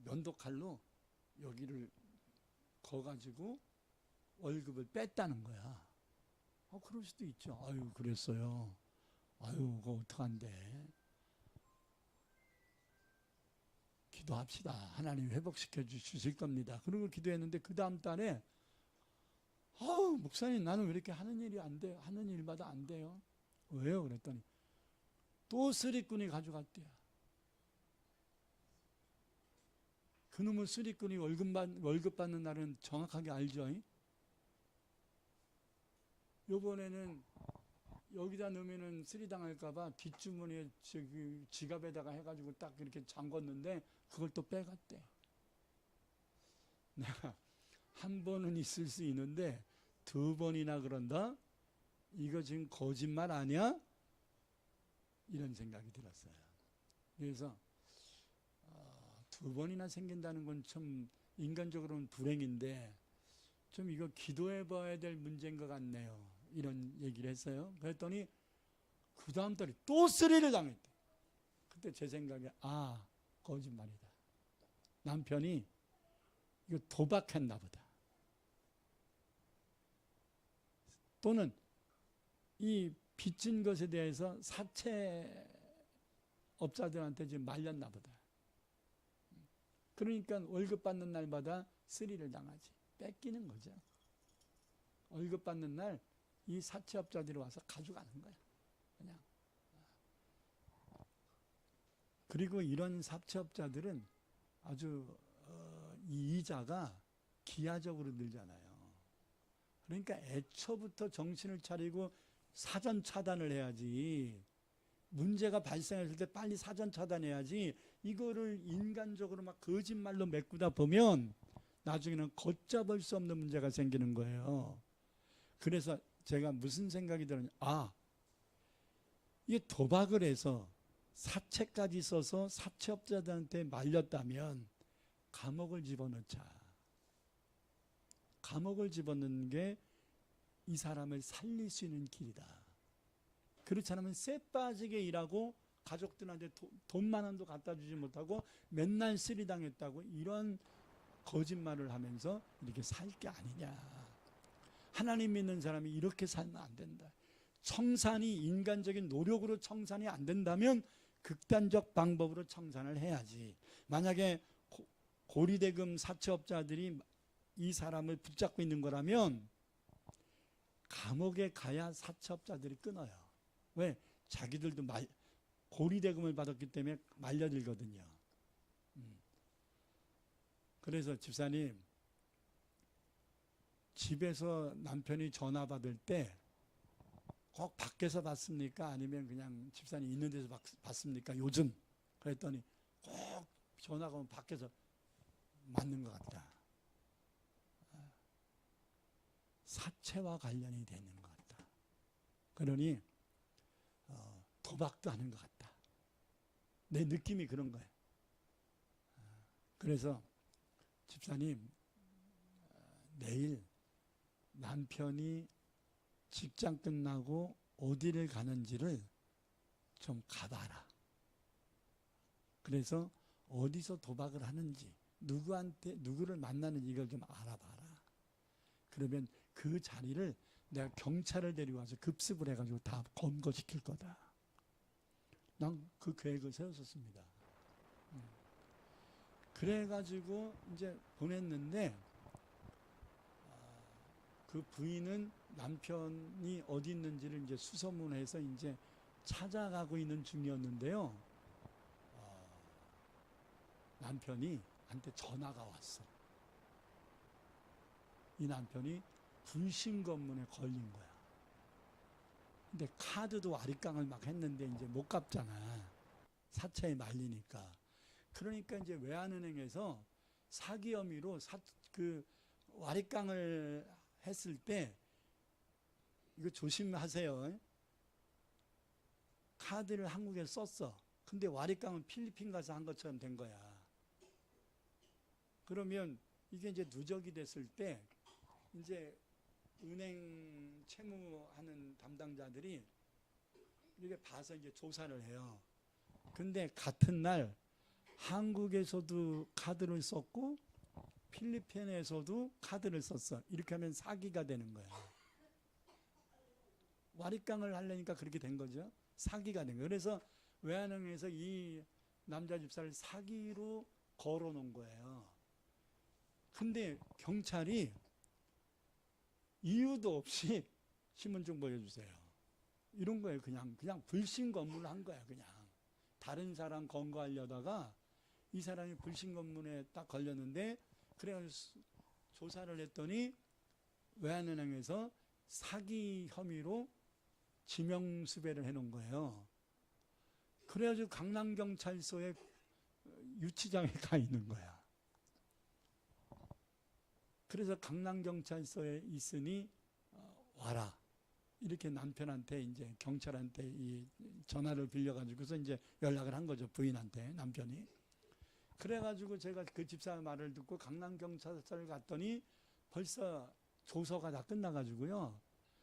면도칼로 여기를 거가지고 월급을 뺐다는 거야. 그럴 수도 있죠. 아유 그랬어요. 아유 그거 어떡한데. 기도합시다. 하나님 회복시켜 주실 겁니다. 그리고 기도했는데 그 다음 달에 목사님 나는 왜 이렇게 하는 일이 안 돼요? 하는 일마다 안 돼요. 왜요? 그랬더니 또 쓰리꾼이 가져갔대요. 그놈의 수리꾼이 월급 받는 날은 정확하게 알죠. 요번에는 여기다 넣으면은 쓰리당할까봐 뒷주머니에 지갑에다가 해가지고 딱 이렇게 잠궜는데 그걸 또 빼갔대. 내가 한 번은 있을 수 있는데 2번이나 그런다? 이거 지금 거짓말 아니야? 이런 생각이 들었어요. 그래서 2번이나 생긴다는 건 참 인간적으로는 불행인데 좀 이거 기도해 봐야 될 문제인 것 같네요. 이런 얘기를 했어요. 그랬더니 그 다음 달에 또 3를 당했대. 그때 제 생각에 거짓말이다. 남편이 이거 도박했나 보다. 또는 이 빚진 것에 대해서 사채업자들한테 지금 말렸나 보다. 그러니까 월급 받는 날마다 3를 당하지. 뺏기는 거죠. 월급 받는 날 이 사채업자들이 와서 가져가는 거야. 그냥. 그리고 이런 사채업자들은 아주 이 이자가 기하적으로 늘잖아요. 그러니까 애초부터 정신을 차리고 사전 차단을 해야지. 문제가 발생했을 때 빨리 사전 차단해야지. 이거를 인간적으로 막 거짓말로 메꾸다 보면 나중에는 걷잡을 수 없는 문제가 생기는 거예요. 그래서 제가 무슨 생각이 들었냐. 이게 도박을 해서 사채까지 써서 사채업자들한테 말렸다면 감옥을 집어넣자. 감옥을 집어넣는 게 이 사람을 살릴 수 있는 길이다. 그렇지 않으면 쇠 빠지게 일하고 가족들한테 돈만 원도 갖다 주지 못하고 맨날 쓰리당했다고 이런 거짓말을 하면서 이렇게 살 게 아니냐. 하나님 믿는 사람이 이렇게 살면 안 된다. 청산이 인간적인 노력으로 청산이 안 된다면 극단적 방법으로 청산을 해야지. 만약에 고리대금 사채업자들이 이 사람을 붙잡고 있는 거라면 감옥에 가야 사채업자들이 끊어요. 왜? 자기들도 고리대금을 받았기 때문에 말려들거든요. 그래서 집사님, 집에서 남편이 전화 받을 때 꼭 밖에서 받습니까? 아니면 그냥 집사님 있는 데서 받습니까? 요즘. 그랬더니 꼭 전화가 오면 밖에서 맞는 것 같다. 사채와 관련이 되는 것 같다. 그러니 도박도 하는 것 같다. 내 느낌이 그런 거예요. 그래서 집사님, 내일 남편이 직장 끝나고 어디를 가는지를 좀 가봐라. 그래서 어디서 도박을 하는지, 누구를 만나는지 이걸 좀 알아봐라. 그러면 그 자리를 내가 경찰을 데려와서 급습을 해가지고 다 검거시킬 거다. 난 그 계획을 세웠었습니다. 그래가지고 이제 보냈는데 그 부인은 남편이 어디 있는지를 이제 수소문해서 이제 찾아가고 있는 중이었는데요. 남편이 한테 전화가 왔어. 이 남편이 불신검문에 걸린 거야. 근데 카드도 와리깡을 막 했는데 이제 못 갚잖아. 사채에 말리니까. 그러니까 이제 외환은행에서 사기 혐의로 와리깡을 했을 때 이거 조심하세요. 카드를 한국에 썼어. 근데 와리깡은 필리핀 가서 한 것처럼 된 거야. 그러면 이게 이제 누적이 됐을 때 이제 은행 채무하는 담당자들이 이렇게 봐서 이제 조사를 해요. 근데 같은 날 한국에서도 카드를 썼고 필리핀에서도 카드를 썼어. 이렇게 하면 사기가 되는 거야. 와리깡을 하려니까 그렇게 된 거죠. 사기가 된 거예요. 그래서 외환은행에서 이 남자 집사를 사기로 걸어놓은 거예요. 근데 경찰이 이유도 없이 신문 좀 보여주세요. 이런 거예요. 그냥 불신 검문을 한 거야. 그냥 다른 사람 검거하려다가 이 사람이 불신검문에 딱 걸렸는데, 그래가지고 조사를 했더니 외환은행에서 사기 혐의로 지명수배를 해놓은 거예요. 그래가지고 강남경찰서에 유치장에 가 있는 거야. 그래서 강남경찰서에 있으니 와라. 이렇게 남편한테 이제 경찰한테 이 전화를 빌려가지고서 이제 연락을 한 거죠. 부인한테, 남편이. 그래가지고 제가 그 집사의 말을 듣고 강남경찰서를 갔더니 벌써 조서가 다 끝나가지고요.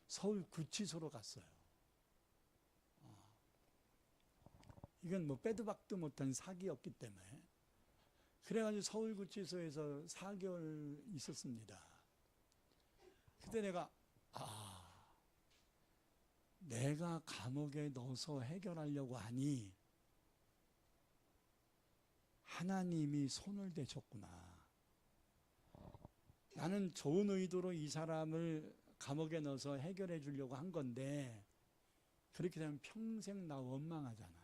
서울구치소로 갔어요. 이건 뭐 빼도 박도 못한 사기였기 때문에. 그래가지고 서울구치소에서 4개월 있었습니다. 그때 내가 내가 감옥에 넣어서 해결하려고 하니 하나님이 손을 대셨구나. 나는 좋은 의도로 이 사람을 감옥에 넣어서 해결해 주려고 한 건데 그렇게 되면 평생 나 원망하잖아.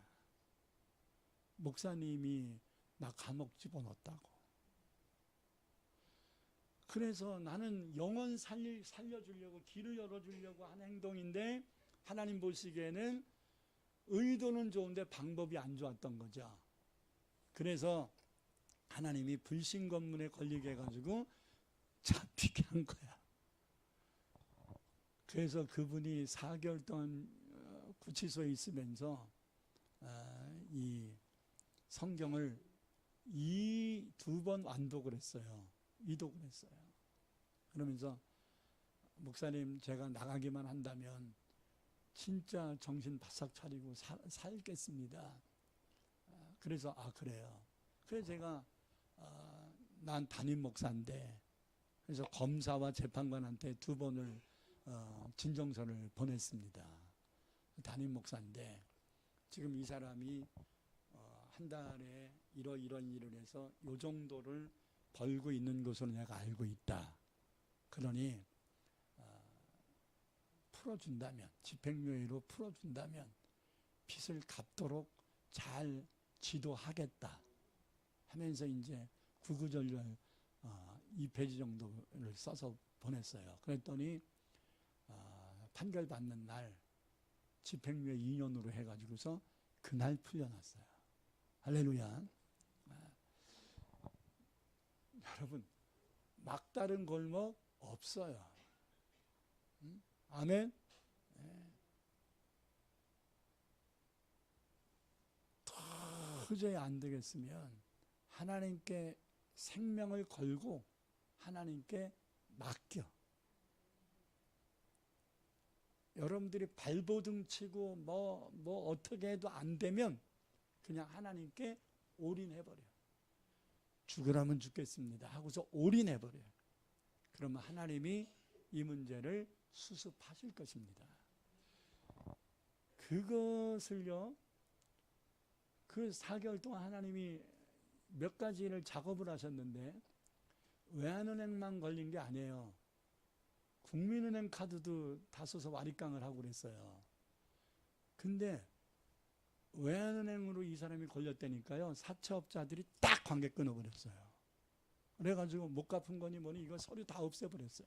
목사님이 나 감옥 집어넣었다고. 그래서 나는 영원 살려주려고 길을 열어주려고 한 행동인데 하나님 보시기에는 의도는 좋은데 방법이 안 좋았던 거죠. 그래서 하나님이 불신검문에 걸리게 해가지고 잡히게 한 거야. 그래서 그분이 4개월 동안 구치소에 있으면서 이 성경을 2번 완독을 했어요. 이독을 했어요. 그러면서 목사님 제가 나가기만 한다면 진짜 정신 바싹 차리고 살겠습니다. 그래서 그래요. 그래서 제가 난 담임 목사인데 그래서 검사와 재판관한테 2번을 진정서를 보냈습니다. 담임 목사인데 지금 이 사람이 한 달에 이런 일을 해서 요 정도를 벌고 있는 것으로 내가 알고 있다. 그러니 풀어준다면, 집행유예로 풀어준다면 빚을 갚도록 잘 지도하겠다 하면서 이제 구구절절 2페이지 정도를 써서 보냈어요. 그랬더니 판결 받는 날 집행유예 2년으로 해가지고서 그날 풀려났어요. 할렐루야. 여러분 막다른 골목 없어요. 응? 아멘. 네. 도저히 안 되겠으면 하나님께 생명을 걸고 하나님께 맡겨. 여러분들이 발버둥 치고 뭐 어떻게 해도 안 되면 그냥 하나님께 올인해버려. 죽으라면 죽겠습니다 하고서 올인해버려요. 그러면 하나님이 이 문제를 수습하실 것입니다. 그것을요, 그 4개월 동안 하나님이 몇 가지를 작업을 하셨는데 외환은행만 걸린 게 아니에요. 국민은행 카드도 다 써서 와리깡을 하고 그랬어요. 근데 외환은행으로 이 사람이 걸렸다니까요. 사채업자들이 딱 관계 끊어버렸어요. 그래가지고 못 갚은 거니 뭐니 이거 서류 다 없애버렸어요.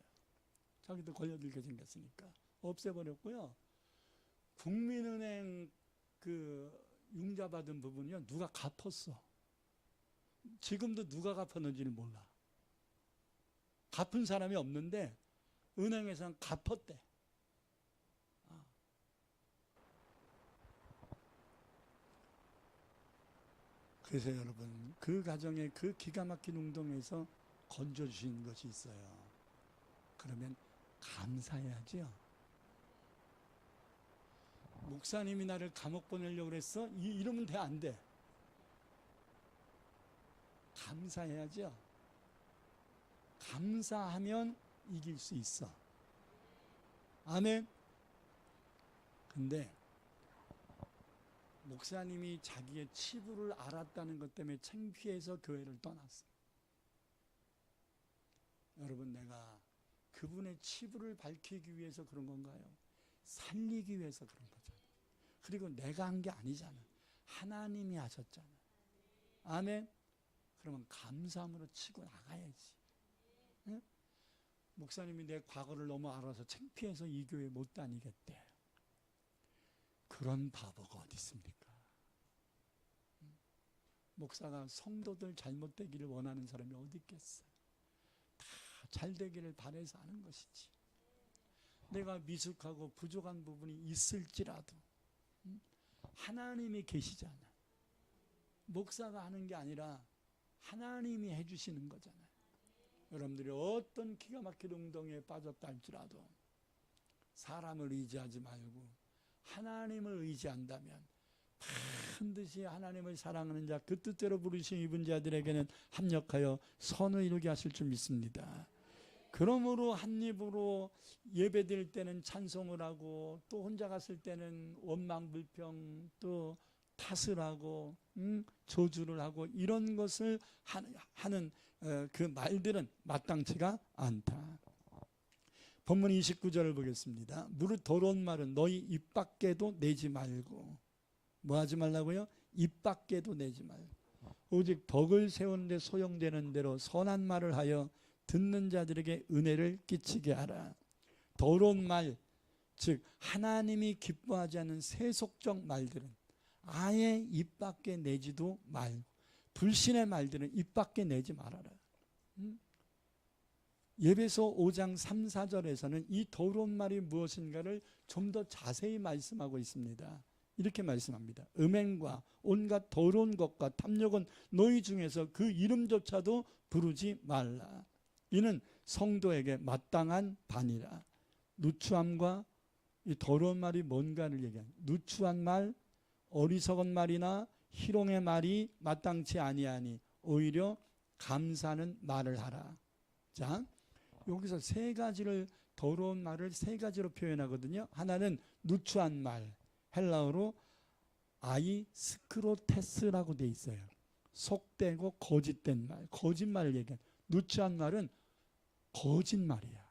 자기도 걸려들게 생겼으니까 없애버렸고요. 국민은행 그 융자 받은 부분이요 누가 갚았어. 지금도 누가 갚았는지는 몰라. 갚은 사람이 없는데 은행에서는 갚았대. 그래서 여러분 그 가정에 그 기가 막힌 운동에서 건져주신 것이 있어요. 그러면 감사해야죠. 목사님이 나를 감옥 보내려고 그랬어? 이러면 돼, 안 돼? 감사해야죠. 감사하면 이길 수 있어. 아멘. 근데 목사님이 자기의 치부를 알았다는 것 때문에 창피해서 교회를 떠났어. 여러분 내가 그분의 치부를 밝히기 위해서 그런 건가요? 살리기 위해서 그런 거잖아. 그리고 내가 한 게 아니잖아. 하나님이 하셨잖아. 아멘. 그러면 감사함으로 치고 나가야지. 응? 목사님이 내 과거를 너무 알아서 창피해서 이 교회 못 다니겠대. 그런 바보가 어디 있습니까? 목사가 성도들 잘못되기를 원하는 사람이 어디 있겠어요? 다 잘되기를 바라서 하는 것이지. 내가 미숙하고 부족한 부분이 있을지라도 하나님이 계시잖아. 목사가 하는 게 아니라 하나님이 해주시는 거잖아요. 여러분들이 어떤 기가 막힌 웅덩이에 빠졌다 할지라도 사람을 의지하지 말고 하나님을 의지한다면 반드시 하나님을 사랑하는 자, 그 뜻대로 부르신 이분 자들에게는 합력하여 선을 이루게 하실 줄 믿습니다. 그러므로 한 입으로 예배드릴 때는 찬송을 하고 또 혼자 갔을 때는 원망불평 또 탓을 하고 저주를 하고 이런 것을 하는 그 말들은 마땅치가 않다. 본문 29절을 보겠습니다. 무릇 더러운 말은 너희 입 밖에도 내지 말고, 뭐 하지 말라고요? 입 밖에도 내지 말고 오직 덕을 세우는데 소용되는 대로 선한 말을 하여 듣는 자들에게 은혜를 끼치게 하라. 더러운 말, 즉 하나님이 기뻐하지 않는 세속적 말들은 아예 입 밖에 내지도 말고, 불신의 말들은 입 밖에 내지 말아라. 예배소 5장 3, 4절에서는 이 더러운 말이 무엇인가를 좀 더 자세히 말씀하고 있습니다. 이렇게 말씀합니다. 음행과 온갖 더러운 것과 탐욕은 너희 중에서 그 이름조차도 부르지 말라. 이는 성도에게 마땅한 반이라. 누추함과 이 더러운 말이 뭔가를 얘기합니다. 누추한 말, 어리석은 말이나 희롱의 말이 마땅치 아니하니 오히려 감사하는 말을 하라. 자, 여기서 세 가지를, 더러운 말을 세 가지로 표현하거든요. 하나는 누추한 말, 헬라어로 아이스크로테스라고 돼 있어요. 속되고 거짓된 말, 거짓말을 얘기하는. 누추한 말은 거짓말이야.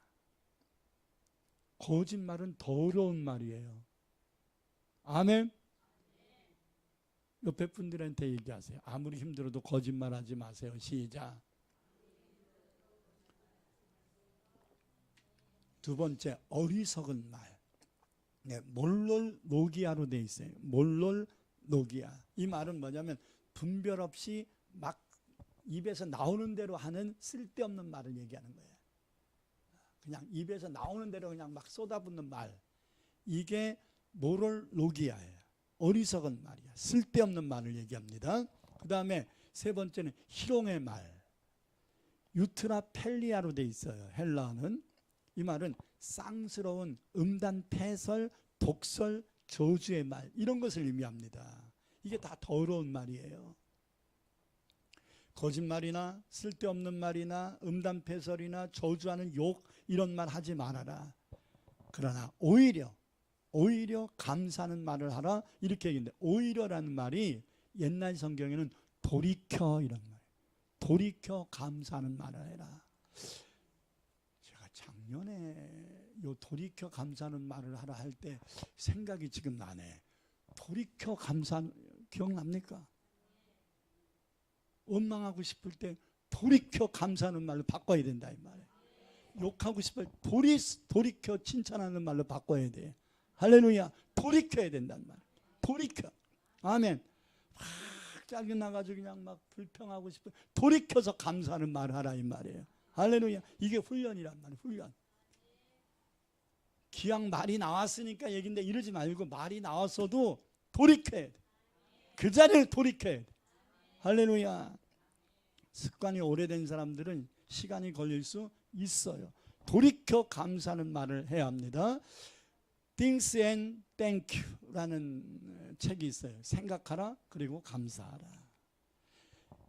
거짓말은 더러운 말이에요. 아멘. 옆에 분들한테 얘기하세요. 아무리 힘들어도 거짓말하지 마세요. 시작. 두 번째, 어리석은 말. 네, 몰롤노기아로 돼 있어요. 몰롤노기아. 이 말은 뭐냐면 분별 없이 막 입에서 나오는 대로 하는 쓸데없는 말을 얘기하는 거예요. 그냥 입에서 나오는 대로 그냥 막 쏟아붓는 말. 이게 몰롤노기아예요. 어리석은 말이야. 쓸데없는 말을 얘기합니다. 그 다음에 세 번째는 희롱의 말. 유트라펠리아로 돼 있어요. 헬라어는. 이 말은 쌍스러운 음단, 패설, 독설, 저주의 말, 이런 것을 의미합니다. 이게 다 더러운 말이에요. 거짓말이나 쓸데없는 말이나 음단, 패설이나 저주하는 욕, 이런 말 하지 말아라. 그러나 오히려 감사하는 말을 하라, 이렇게 얘기했는데, 오히려라는 말이 옛날 성경에는 돌이켜, 이런 말. 돌이켜 감사하는 말을 해라. 제가 작년에 요 돌이켜 감사하는 말을 하라 할 때 생각이 지금 나네. 돌이켜 감사하는, 기억납니까? 원망하고 싶을 때 돌이켜 감사하는 말로 바꿔야 된다, 이 말이에요. 욕하고 싶을 때 돌이켜 칭찬하는 말로 바꿔야 돼. 할렐루야. 돌이켜야 된다는 말. 돌이켜. 아멘. 막 짜증나가지고 그냥 막 불평하고 싶어. 돌이켜서 감사하는 말을 하라, 이 말이에요. 할렐루야. 이게 훈련이란 말이에요. 훈련. 기왕 말이 나왔으니까 얘기인데 이러지 말고 말이 나왔어도 돌이켜야 돼. 그 자리를 돌이켜야 돼. 할렐루야. 습관이 오래된 사람들은 시간이 걸릴 수 있어요. 돌이켜 감사하는 말을 해야 합니다. Things and Thank You라는 책이 있어요. 생각하라 그리고 감사하라.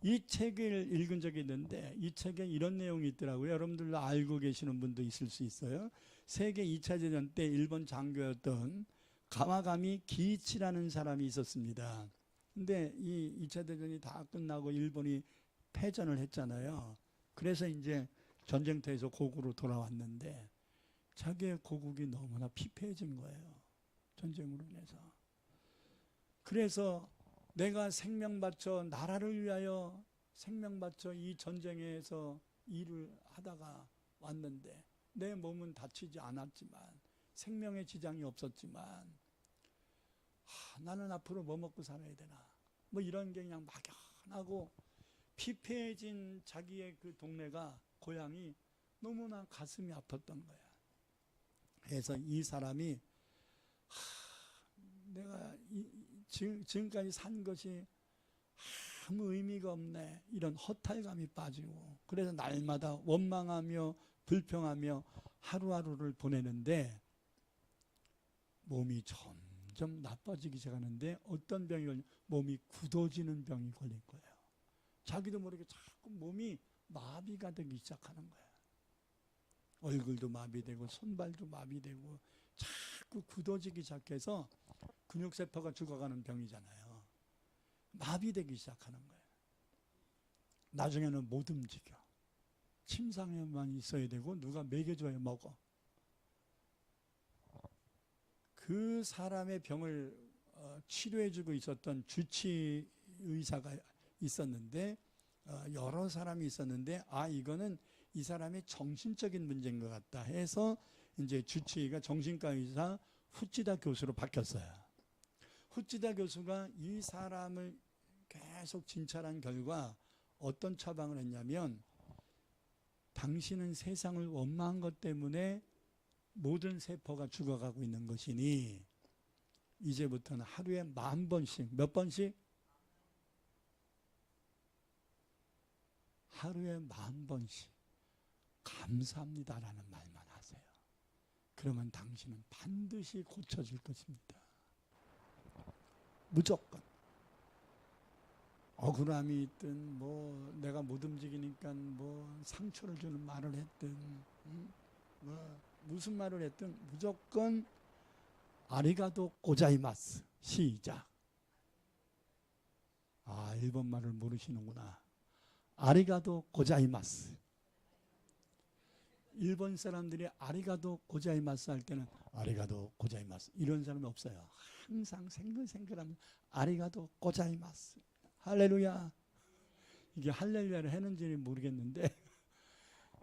이 책을 읽은 적이 있는데 이 책에 이런 내용이 있더라고요. 여러분들도 알고 계시는 분도 있을 수 있어요. 세계 2차 대전 때 일본 장교였던 가와가미 기이치라는 사람이 있었습니다. 근데 이 2차 대전이 다 끝나고 일본이 패전을 했잖아요. 그래서 이제 전쟁터에서 고국으로 돌아왔는데 자기의 고국이 너무나 피폐해진 거예요. 전쟁으로 인해서. 그래서 내가 생명 바쳐 나라를 위하여 생명 바쳐 이 전쟁에서 일을 하다가 왔는데 내 몸은 다치지 않았지만 생명의 지장이 없었지만 나는 앞으로 뭐 먹고 살아야 되나 뭐 이런 게 그냥 막연하고 피폐해진 자기의 그 동네가 고향이 너무나 가슴이 아팠던 거야. 그래서 이 사람이 내가 지금까지 산 것이 아무 의미가 없네 이런 허탈감이 빠지고 그래서 날마다 원망하며 불평하며 하루하루를 보내는데 몸이 점점 나빠지기 시작하는데 어떤 병이 걸려? 몸이 굳어지는 병이 걸린 거예요. 자기도 모르게 자꾸 몸이 마비가 되기 시작하는 거예요. 얼굴도 마비되고 손발도 마비되고 자꾸 굳어지기 시작해서 근육세포가 죽어가는 병이잖아요. 마비되기 시작하는 거예요. 나중에는 못 움직여. 침상에만 있어야 되고 누가 먹여줘야 먹어. 그 사람의 병을 치료해주고 있었던 주치 의사가 있었는데 여러 사람이 있었는데 이거는 이 사람의 정신적인 문제인 것 같다 해서 이제 주치의가 정신과 의사 후찌다 교수로 바뀌었어요. 후찌다 교수가 이 사람을 계속 진찰한 결과 어떤 처방을 했냐면 당신은 세상을 원망한 것 때문에 모든 세포가 죽어가고 있는 것이니 이제부터는 하루에 10,000번씩 몇 번씩? 하루에 10,000번씩 감사합니다라는 말만 하세요. 그러면 당신은 반드시 고쳐질 것입니다. 무조건. 억울함이 있든 뭐 내가 못 움직이니까 뭐 상처를 주는 말을 했든 뭐 무슨 말을 했든 무조건 아리가도 고자이마스. 시작. 일본 말을 모르시는구나. 아리가도 고자이마스. 일본 사람들이 아리가도 고자이마스 할 때는 아리가도 고자이마스 이런 사람이 없어요. 항상 생글생글하면 아리가도 고자이마스. 할렐루야. 이게 할렐루야를 했는지는 모르겠는데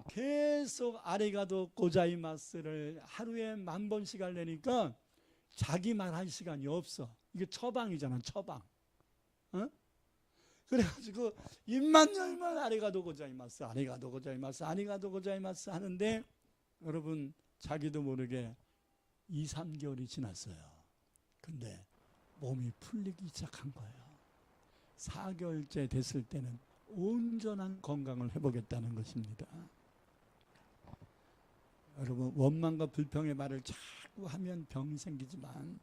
계속 아리가도 고자이마스를 하루에 10,000번씩 하려니까 자기 말할 시간이 없어. 이게 처방이잖아, 처방. 그래가지고 입만 열면 아리가도 고자이마스, 아리가도 고자이마스, 아리가도 고자이마스 하는데 여러분 자기도 모르게 2, 3개월이 지났어요. 근데 몸이 풀리기 시작한 거예요. 4개월째 됐을 때는 온전한 건강을 회복했다는 것입니다. 여러분 원망과 불평의 말을 자꾸 하면 병이 생기지만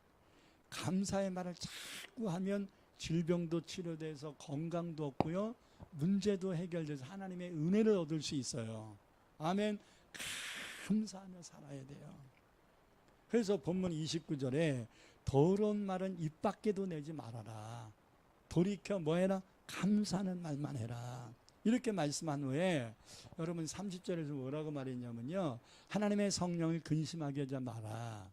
감사의 말을 자꾸 하면 질병도 치료돼서 건강도 얻고요. 문제도 해결돼서 하나님의 은혜를 얻을 수 있어요. 아멘. 감사하며 살아야 돼요. 그래서 본문 29절에 더러운 말은 입 밖에도 내지 말아라. 돌이켜 뭐 해라? 감사하는 말만 해라. 이렇게 말씀한 후에 여러분 30절에서 뭐라고 말했냐면요. 하나님의 성령을 근심하게 하지 마라.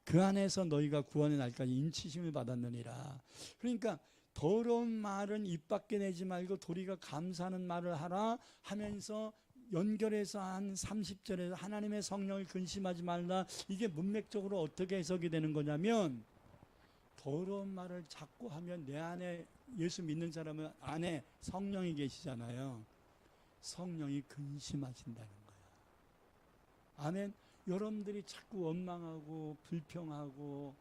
그 안에서 너희가 구원의 날까지 인치심을 받았느니라. 그러니까 더러운 말은 입 밖에 내지 말고 도리가 감사하는 말을 하라 하면서 연결해서 한 30절에서 하나님의 성령을 근심하지 말라. 이게 문맥적으로 어떻게 해석이 되는 거냐면 더러운 말을 자꾸 하면 내 안에 예수 믿는 사람은 안에 성령이 계시잖아요. 성령이 근심하신다는 거예요. 아멘. 여러분들이 자꾸 원망하고 불평하고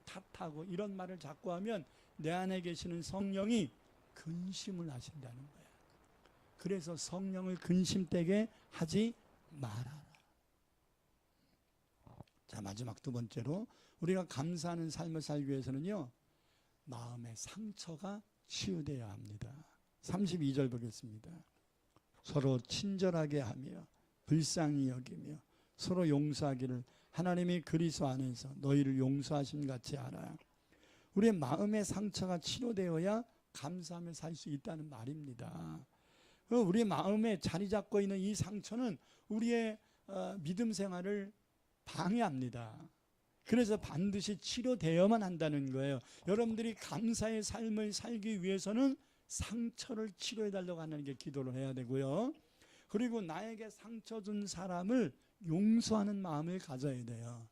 탓하고 이런 말을 자꾸 하면 내 안에 계시는 성령이 근심을 하신다는 거예요. 그래서 성령을 근심되게 하지 말아라. 자, 마지막 두 번째로 우리가 감사하는 삶을 살기 위해서는요, 마음의 상처가 치유되어야 합니다. 32절 보겠습니다. 서로 친절하게 하며 불쌍히 여기며 서로 용서하기를 하나님이 그리스도 안에서 너희를 용서하신 같이 하라. 우리의 마음의 상처가 치료되어야 감사하며 살 수 있다는 말입니다. 우리의 마음에 자리 잡고 있는 이 상처는 우리의 믿음 생활을 방해합니다. 그래서 반드시 치료되어야만 한다는 거예요. 여러분들이 감사의 삶을 살기 위해서는 상처를 치료해 달라고 하나님께 기도를 해야 되고요. 그리고 나에게 상처 준 사람을 용서하는 마음을 가져야 돼요.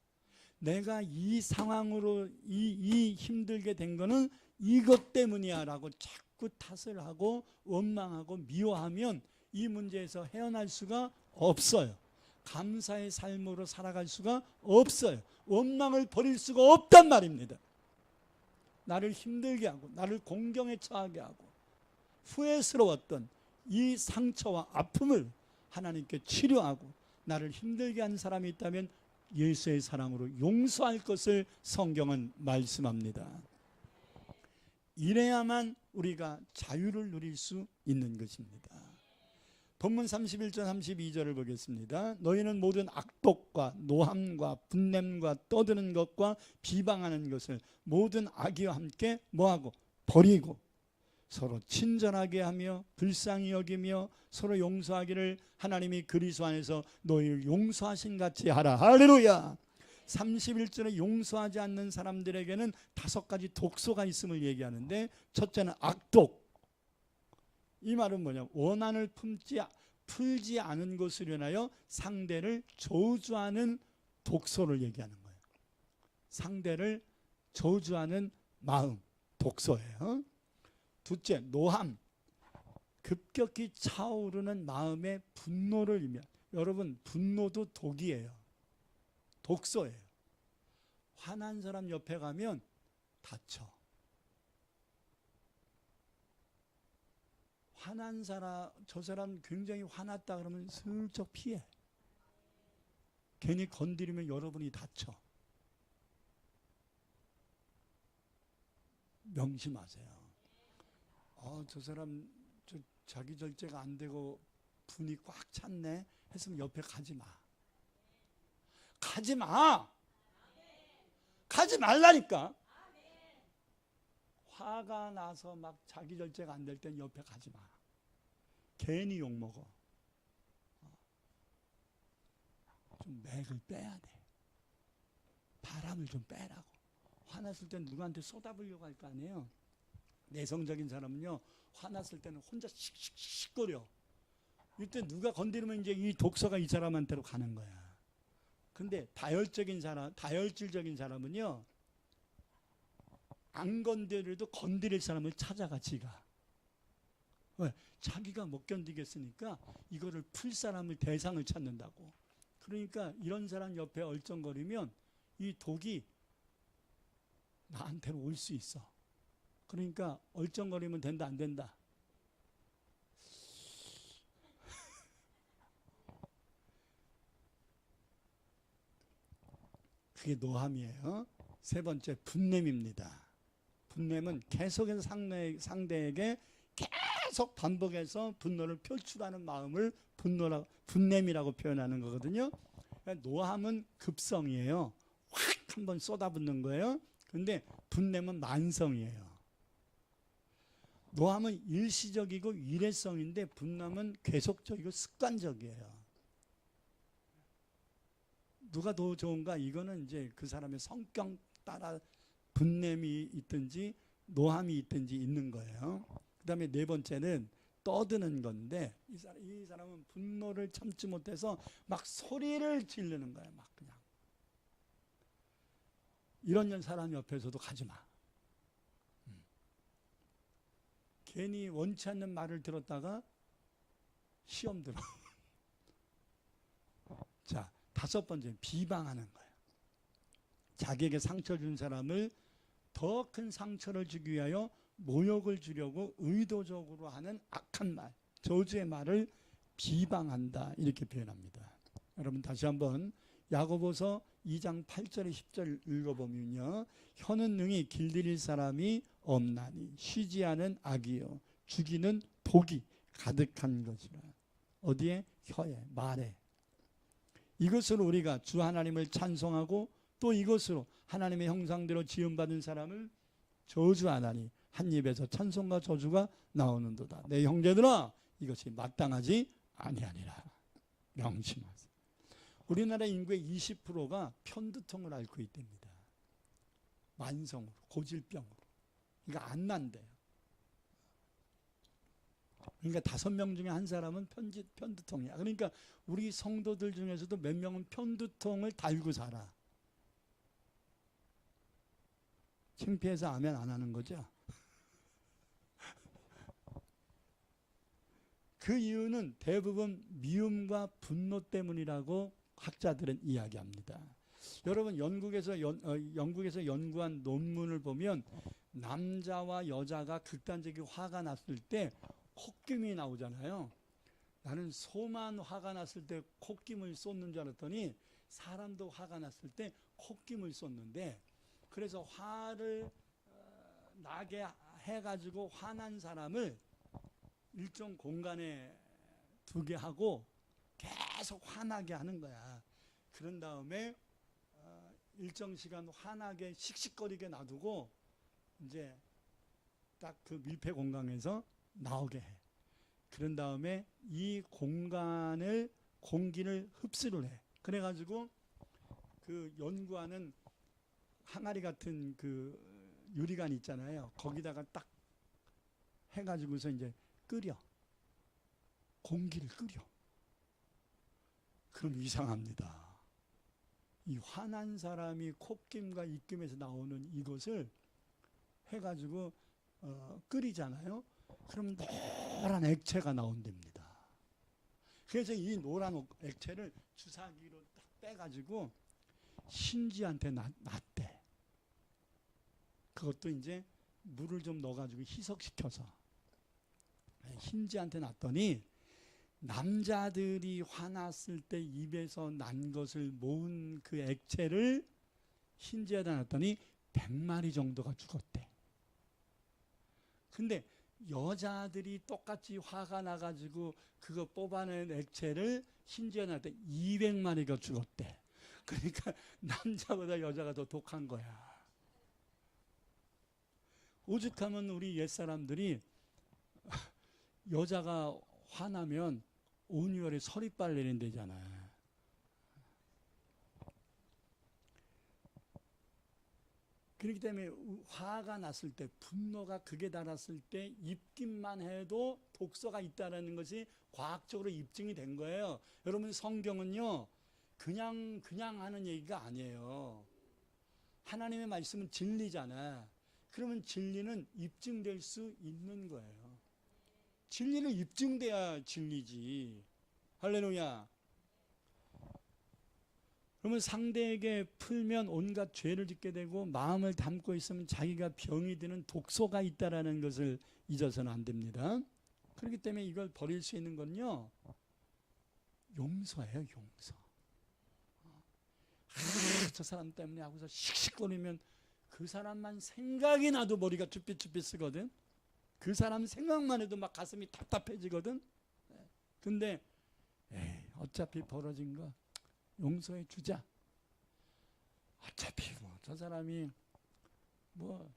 내가 이 상황으로 이 힘들게 된 거는 이것 때문이야 라고 자꾸 탓을 하고 원망하고 미워하면 이 문제에서 헤어날 수가 없어요. 감사의 삶으로 살아갈 수가 없어요. 원망을 버릴 수가 없단 말입니다. 나를 힘들게 하고 나를 공경에 처하게 하고 후회스러웠던 이 상처와 아픔을 하나님께 치료하고 나를 힘들게 한 사람이 있다면 예수의 사랑으로 용서할 것을 성경은 말씀합니다. 이래야만 우리가 자유를 누릴 수 있는 것입니다. 본문 31절 32절을 보겠습니다. 너희는 모든 악독과 노함과 분냄과 떠드는 것과 비방하는 것을 모든 악의와 함께 뭐하고 버리고 서로 친절하게 하며 불쌍히 여기며 서로 용서하기를 하나님이 그리스도 안에서 너희를 용서하신 같이 하라. 할렐루야. 31절에 용서하지 않는 사람들에게는 5가지 독소가 있음을 얘기하는데, 첫째는 악독. 이 말은 뭐냐? 원한을 풀지 않은 것으로 인하여 상대를 저주하는 독소를 얘기하는 거예요. 상대를 저주하는 마음, 독소예요. 둘째, 노함. 급격히 차오르는 마음의 분노를 의미합니다. 여러분, 분노도 독이에요. 독소예요. 화난 사람 옆에 가면 다쳐. 화난 사람, 저 사람 굉장히 화났다 그러면 슬쩍 피해. 괜히 건드리면 여러분이 다쳐. 명심하세요. 저 사람 자기 절제가 안 되고 분이 꽉 찼네 했으면 옆에 가지 마. 가지 마. 가지 말라니까. 화가 나서 막 자기 절제가 안 될 땐 옆에 가지 마. 괜히 욕먹어. 좀 맥을 빼야 돼. 바람을 좀 빼라고. 화났을 땐 누구한테 쏟아부으려고 할 거 아니에요. 내성적인 사람은요, 화났을 때는 혼자 씩씩씩거려. 이때 누가 건드리면 이제 이 독소가 이 사람한테로 가는 거야. 근데 다혈질적인 사람은요, 안 건드려도 건드릴 사람을 찾아가. 지가. 왜? 자기가 못 견디겠으니까 이거를 풀 사람을, 대상을 찾는다고. 그러니까 이런 사람 옆에 얼쩡거리면 이 독이 나한테로 올 수 있어. 그러니까 얼쩡거리면 된다 안 된다? 그게 노함이에요. 세 번째, 분냄입니다. 분냄은 계속해서 상대에게 계속 반복해서 분노를 표출하는 마음을 분냄이라고 표현하는 거거든요. 노함은 급성이에요. 확 한번 쏟아붓는 거예요. 근데 분냄은 만성이에요. 노함은 일시적이고 일회성인데 분냄은 계속적이고 습관적이에요. 누가 더 좋은가? 이거는 이제 그 사람의 성격 따라 분냄이 있든지 노함이 있든지 있는 거예요. 그 다음에 네 번째는 떠드는 건데, 이 사람은 분노를 참지 못해서 막 소리를 지르는 거예요. 막 그냥. 이런 사람 옆에서도 가지 마. 괜히 원치 않는 말을 들었다가 시험 들어. 자, 5번째, 비방하는 거예요. 자기에게 상처 준 사람을 더 큰 상처를 주기 위하여 모욕을 주려고 의도적으로 하는 악한 말, 저주의 말을 비방한다, 이렇게 표현합니다. 여러분 다시 한번 야고보서 2장 8절 10절 읽어보면요, 혀는 능히 길들일 사람이 없나니 쉬지 않은 악이요 죽이는 독이 가득한 것이라. 어디에? 혀에, 말에. 이것으로 우리가 주 하나님을 찬송하고 또 이것으로 하나님의 형상대로 지음받은 사람을 저주하나니 한 입에서 찬송과 저주가 나오는도다. 내 형제들아, 이것이 마땅하지 아니하니라. 명심하세요. 우리나라 인구의 20%가 편두통을 앓고 있답니다. 만성으로, 고질병으로. 이거 안 난대요. 그러니까 5명 중에 한 사람은 편두통이야. 그러니까 우리 성도들 중에서도 몇 명은 편두통을 달고 살아. 창피해서 아멘 안 하는 거죠. 그 이유는 대부분 미움과 분노 때문이라고 학자들은 이야기합니다. 여러분 영국에서 연구한 논문을 보면 남자와 여자가 극단적인 화가 났을 때 콧김이 나오잖아요. 나는 소만 화가 났을 때 콧김을 쏟는 줄 알았더니 사람도 화가 났을 때 콧김을 쏟는데, 그래서 화를 나게 해가지고 화난 사람을 일정 공간에 두게 하고 계속 화나게 하는 거야. 그런 다음에 일정 시간 화나게 씩씩거리게 놔두고 이제 딱 그 밀폐 공간에서 나오게 해. 그런 다음에 이 공간을 공기를 흡수를 해. 그래가지고 그 연구하는 항아리 같은 그 유리관 있잖아요. 거기다가 딱 해가지고서 이제 끓여. 공기를 끓여. 그럼 이상합니다. 이 화난 사람이 콧김과 입김에서 나오는 이것을 해가지고 끓이잖아요. 그럼 노란 액체가 나온답니다. 그래서 이 노란 액체를 주사기로 딱 빼가지고 신지한테 놨대. 그것도 이제 물을 좀 넣어가지고 희석시켜서 신지한테 놨더니 남자들이 화났을 때 입에서 난 것을 모은 그 액체를 신지에다 놨더니 100마리 정도가 죽었대. 근데 여자들이 똑같이 화가 나가지고 그거 뽑아낸 액체를 신지에 놨더니 200마리가 죽었대. 그러니까 남자보다 여자가 더 독한 거야. 오죽하면 우리 옛사람들이 여자가 화나면 온유월에 서리빨 내린다잖아. 그렇기 때문에 화가 났을 때, 분노가 극에 달았을 때 입김만 해도 독소가 있다는 것이 과학적으로 입증이 된 거예요. 여러분, 성경은요 그냥 하는 얘기가 아니에요. 하나님의 말씀은 진리잖아. 그러면 진리는 입증될 수 있는 거예요. 진리는 입증돼야 진리지. 할렐루야. 그러면 상대에게 풀면 온갖 죄를 짓게 되고 마음을 담고 있으면 자기가 병이 드는 독소가 있다는 것을 잊어서는 안 됩니다. 그렇기 때문에 이걸 버릴 수 있는 건요 용서예요. 용서. 저 사람 때문에 하고서 씩씩거리면 그 사람만 생각이 나도 머리가 쭈삣쭈삣 쓰거든. 그 사람 생각만 해도 막 가슴이 답답해지거든. 근데 어차피 벌어진 거 용서해 주자. 어차피 뭐 저 사람이 뭐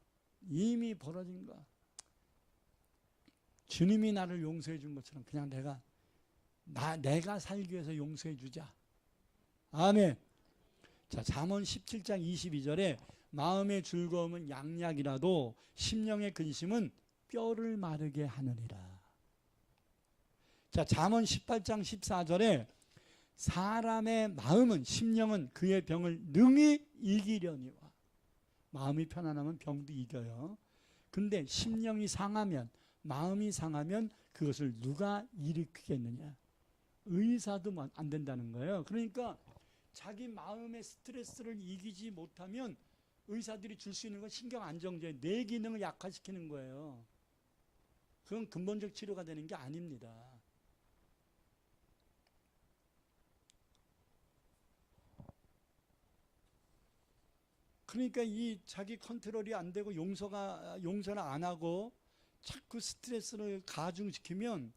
이미 벌어진 거 주님이 나를 용서해 준 것처럼 그냥 내가 살기 위해서 용서해 주자. 아멘. 자, 잠언 17장 22절에 마음의 즐거움은 양약이라도 심령의 근심은 뼈를 마르게 하느니라. 자, 잠언 18장 14절에 사람의 마음은, 심령은 그의 병을 능히 이기려니와. 마음이 편안하면 병도 이겨요. 근데 심령이 상하면, 마음이 상하면 그것을 누가 일으키겠느냐. 의사도 안 된다는 거예요. 그러니까 자기 마음의 스트레스를 이기지 못하면 의사들이 줄 수 있는 건 신경안정제, 뇌 기능을 약화시키는 거예요. 그건 근본적 치료가 되는 게 아닙니다. 그러니까 이 자기 컨트롤이 안 되고 용서를 안 하고 자꾸 스트레스를 가중시키면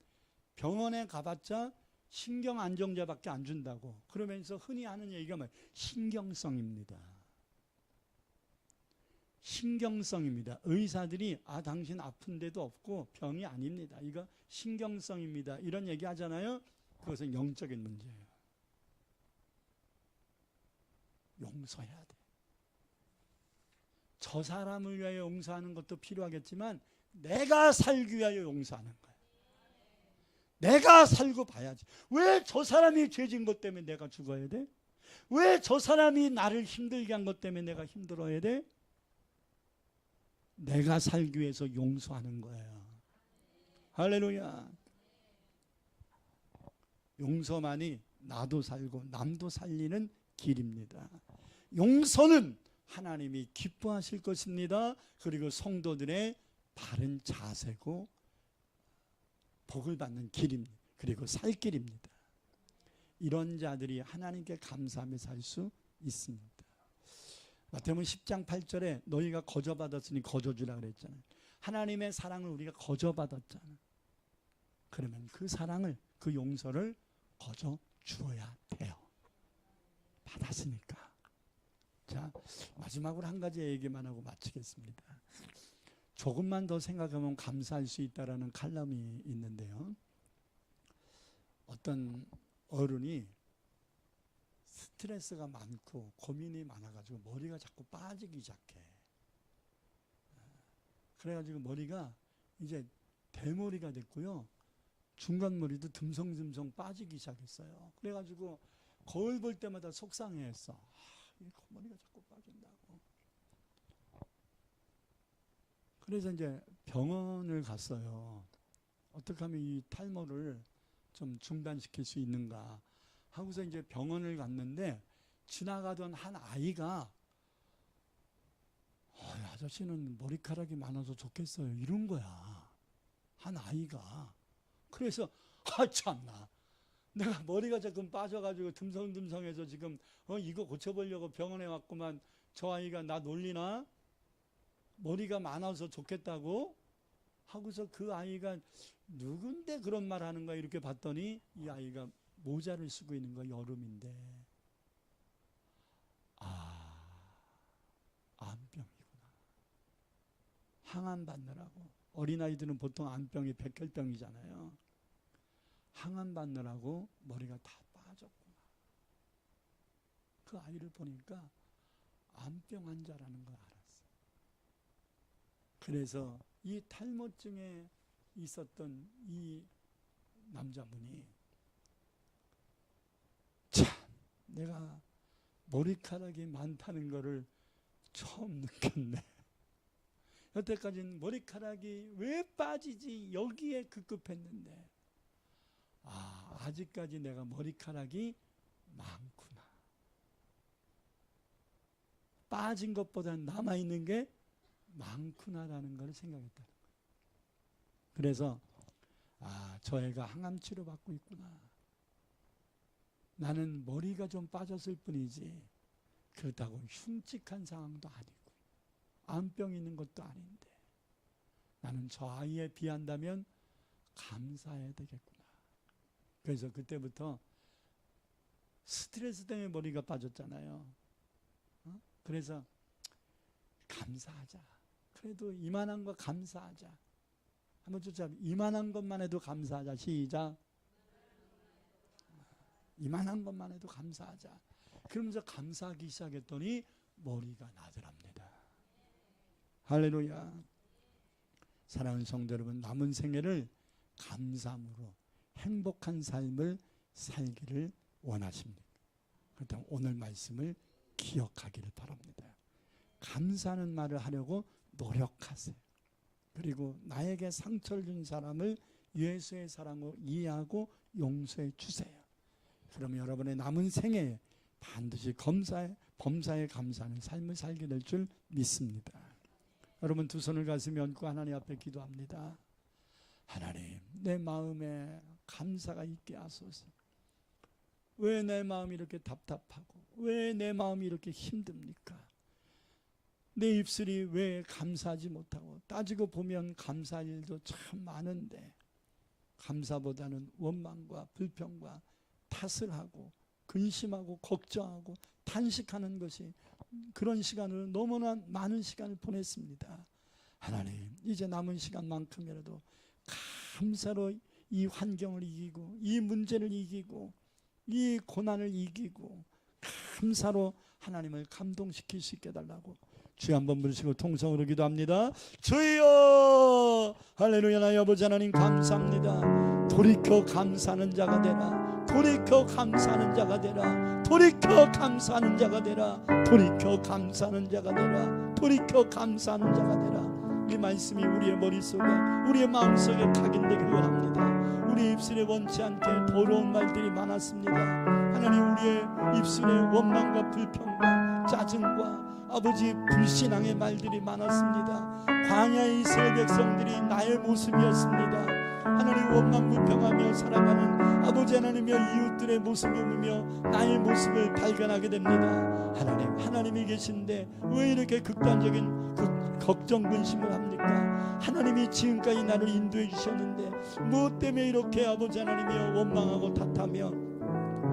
병원에 가봤자 신경안정제밖에 안 준다고. 그러면서 흔히 하는 얘기가 뭐예요? 신경성입니다. 신경성입니다. 의사들이 당신 아픈 데도 없고 병이 아닙니다. 이거 신경성입니다. 이런 얘기 하잖아요. 그것은 영적인 문제예요. 용서해야 돼. 저 사람을 위하여 용서하는 것도 필요하겠지만 내가 살기 위하여 용서하는 거예요. 내가 살고 봐야지. 왜 저 사람이 죄진 것 때문에 내가 죽어야 돼? 왜 저 사람이 나를 힘들게 한 것 때문에 내가 힘들어야 돼? 내가 살기 위해서 용서하는 거예요. 할렐루야. 용서만이 나도 살고 남도 살리는 길입니다. 용서는 하나님이 기뻐하실 것입니다. 그리고 성도들의 바른 자세고 복을 받는 길입니다. 그리고 살 길입니다. 이런 자들이 하나님께 감사하며 살 수 있습니다. 마태복음 10장 8절에 너희가 거저받았으니 거저주라 그랬잖아요. 하나님의 사랑을 우리가 거저받았잖아요. 그러면 그 사랑을, 그 용서를 거저 주어야 돼요. 받았으니까. 자, 마지막으로 한 가지 얘기만 하고 마치겠습니다. 조금만 더 생각하면 감사할 수 있다라는 칼럼이 있는데요. 어떤 어른이 스트레스가 많고 고민이 많아가지고 머리가 자꾸 빠지기 시작해. 그래가지고 머리가 이제 대머리가 됐고요. 중간 머리도 듬성듬성 빠지기 시작했어요. 그래가지고 거울 볼 때마다 속상해했어. 이 머리가 자꾸 빠진다고. 그래서 이제 병원을 갔어요. 어떻게 하면 이 탈모를 좀 중단시킬 수 있는가 하고서 이제 병원을 갔는데 지나가던 한 아이가 아저씨는 머리카락이 많아서 좋겠어요. 이런 거야. 한 아이가. 그래서 참나. 내가 머리가 조금 빠져가지고 듬성듬성해서 지금 이거 고쳐보려고 병원에 왔구만. 저 아이가 나 놀리나? 머리가 많아서 좋겠다고? 하고서 그 아이가 누군데 그런 말 하는 거야 이렇게 봤더니 이 아이가 모자를 쓰고 있는 거야. 여름인데. 암병이구나. 항암 받느라고. 어린아이들은 보통 암병이 백혈병이잖아요. 항암 받느라고 머리가 다 빠졌구나. 그 아이를 보니까 암병 환자라는 걸 알았어요. 그래서 이 탈모증에 있었던 이 남자분이 참 내가 머리카락이 많다는 거를 처음 느꼈네. 여태까지는 머리카락이 왜 빠지지 여기에 급급했는데 아직까지 내가 머리카락이 많구나. 빠진 것보다는 남아있는 게 많구나라는 걸 생각했다는 거예요. 그래서 저 애가 항암 치료 받고 있구나. 나는 머리가 좀 빠졌을 뿐이지 그렇다고 흉측한 상황도 아니고 암병 있는 것도 아닌데 나는 저 아이에 비한다면 감사해야 되겠구나. 그래서 그때부터 스트레스 때문에 머리가 빠졌잖아요. 그래서 감사하자. 그래도 이만한 거 감사하자. 한번 쫓아 이만한 것만 해도 감사하자. 시작. 이만한 것만 해도 감사하자. 그러면서 감사하기 시작했더니 머리가 나더랍니다. 할렐루야. 사랑하는 성도 여러분, 남은 생애를 감사함으로 행복한 삶을 살기를 원하십니까? 그렇다면 오늘 말씀을 기억하기를 바랍니다. 감사하는 말을 하려고 노력하세요. 그리고 나에게 상처를 준 사람을 예수의 사랑으로 이해하고 용서해 주세요. 그러면 여러분의 남은 생애에 반드시 범사에 감사하는 삶을 살게 될 줄 믿습니다. 여러분 두 손을 가슴에 얹고 하나님 앞에 기도합니다. 하나님, 내 마음에 감사가 있게 하소서. 왜 내 마음이 이렇게 답답하고 왜 내 마음이 이렇게 힘듭니까? 내 입술이 왜 감사하지 못하고 따지고 보면 감사할 일도 참 많은데 감사보다는 원망과 불평과 탓을 하고 근심하고 걱정하고 탄식하는 것이 그런 시간을 너무나 많은 시간을 보냈습니다. 하나님, 이제 남은 시간만큼이라도 감사로 이 환경을 이기고 이 문제를 이기고 이 고난을 이기고 감사로 하나님을 감동시킬 수 있게 해달라고 주여 한번 부르시고 통성으로 기도합니다. 주여 할렐루야. 나의 아버지 하나님 감사합니다. 돌이켜 감사하는 자가 되라. 돌이켜 감사하는 자가 되라. 돌이켜 감사하는 자가 되라. 돌이켜 감사하는 자가 되라. 돌이켜 감사하는 자가 되라. 이 말씀이 우리의 머릿속에, 우리의 마음속에 각인되기를 원합니다. 우리 입술에 원치 않게 더러운 말들이 많았습니다. 하나님, 우리의 입술에 원망과 불평과 짜증과 아버지 불신앙의 말들이 많았습니다. 광야의 이스라엘 백성들이 나의 모습이었습니다. 하나님, 원망불평하며 살아가는 아버지 하나님의 이웃들의 모습을 보며 나의 모습을 발견하게 됩니다. 하나님이 계신데 왜 이렇게 극단적인 걱정 근심을 합니까? 하나님이 지금까지 나를 인도해 주셨는데 무엇 때문에 이렇게 아버지 하나님이여 원망하고 탓하며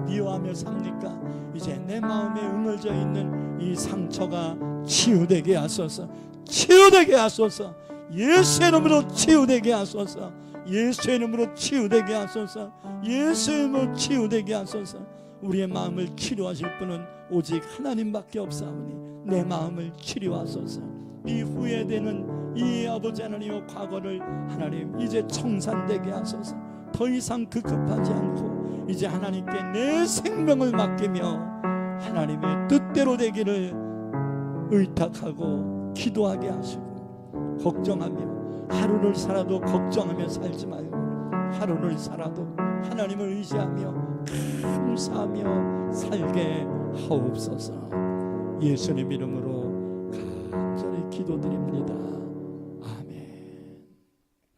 미워하며 삽니까? 이제 내 마음에 응어져 있는 이 상처가 치유되게 하소서. 치유되게 하소서. 예수의 이름으로 치유되게 하소서. 예수의 이름으로 치유되게 하소서. 예수의 이름으로 치유되게 하소서. 우리의 마음을 치료하실 분은 오직 하나님밖에 없사오니 내 마음을 치료하소서. 이 후회되는 이 아버지 하나님의 과거를 하나님 이제 청산되게 하소서. 더 이상 급급하지 않고 이제 하나님께 내 생명을 맡기며 하나님의 뜻대로 되기를 의탁하고 기도하게 하시고, 걱정하며 하루를 살아도 걱정하며 살지 말고 하루를 살아도 하나님을 의지하며 감사하며 살게 하옵소서. 예수님 이름으로 간절히 기도드립니다.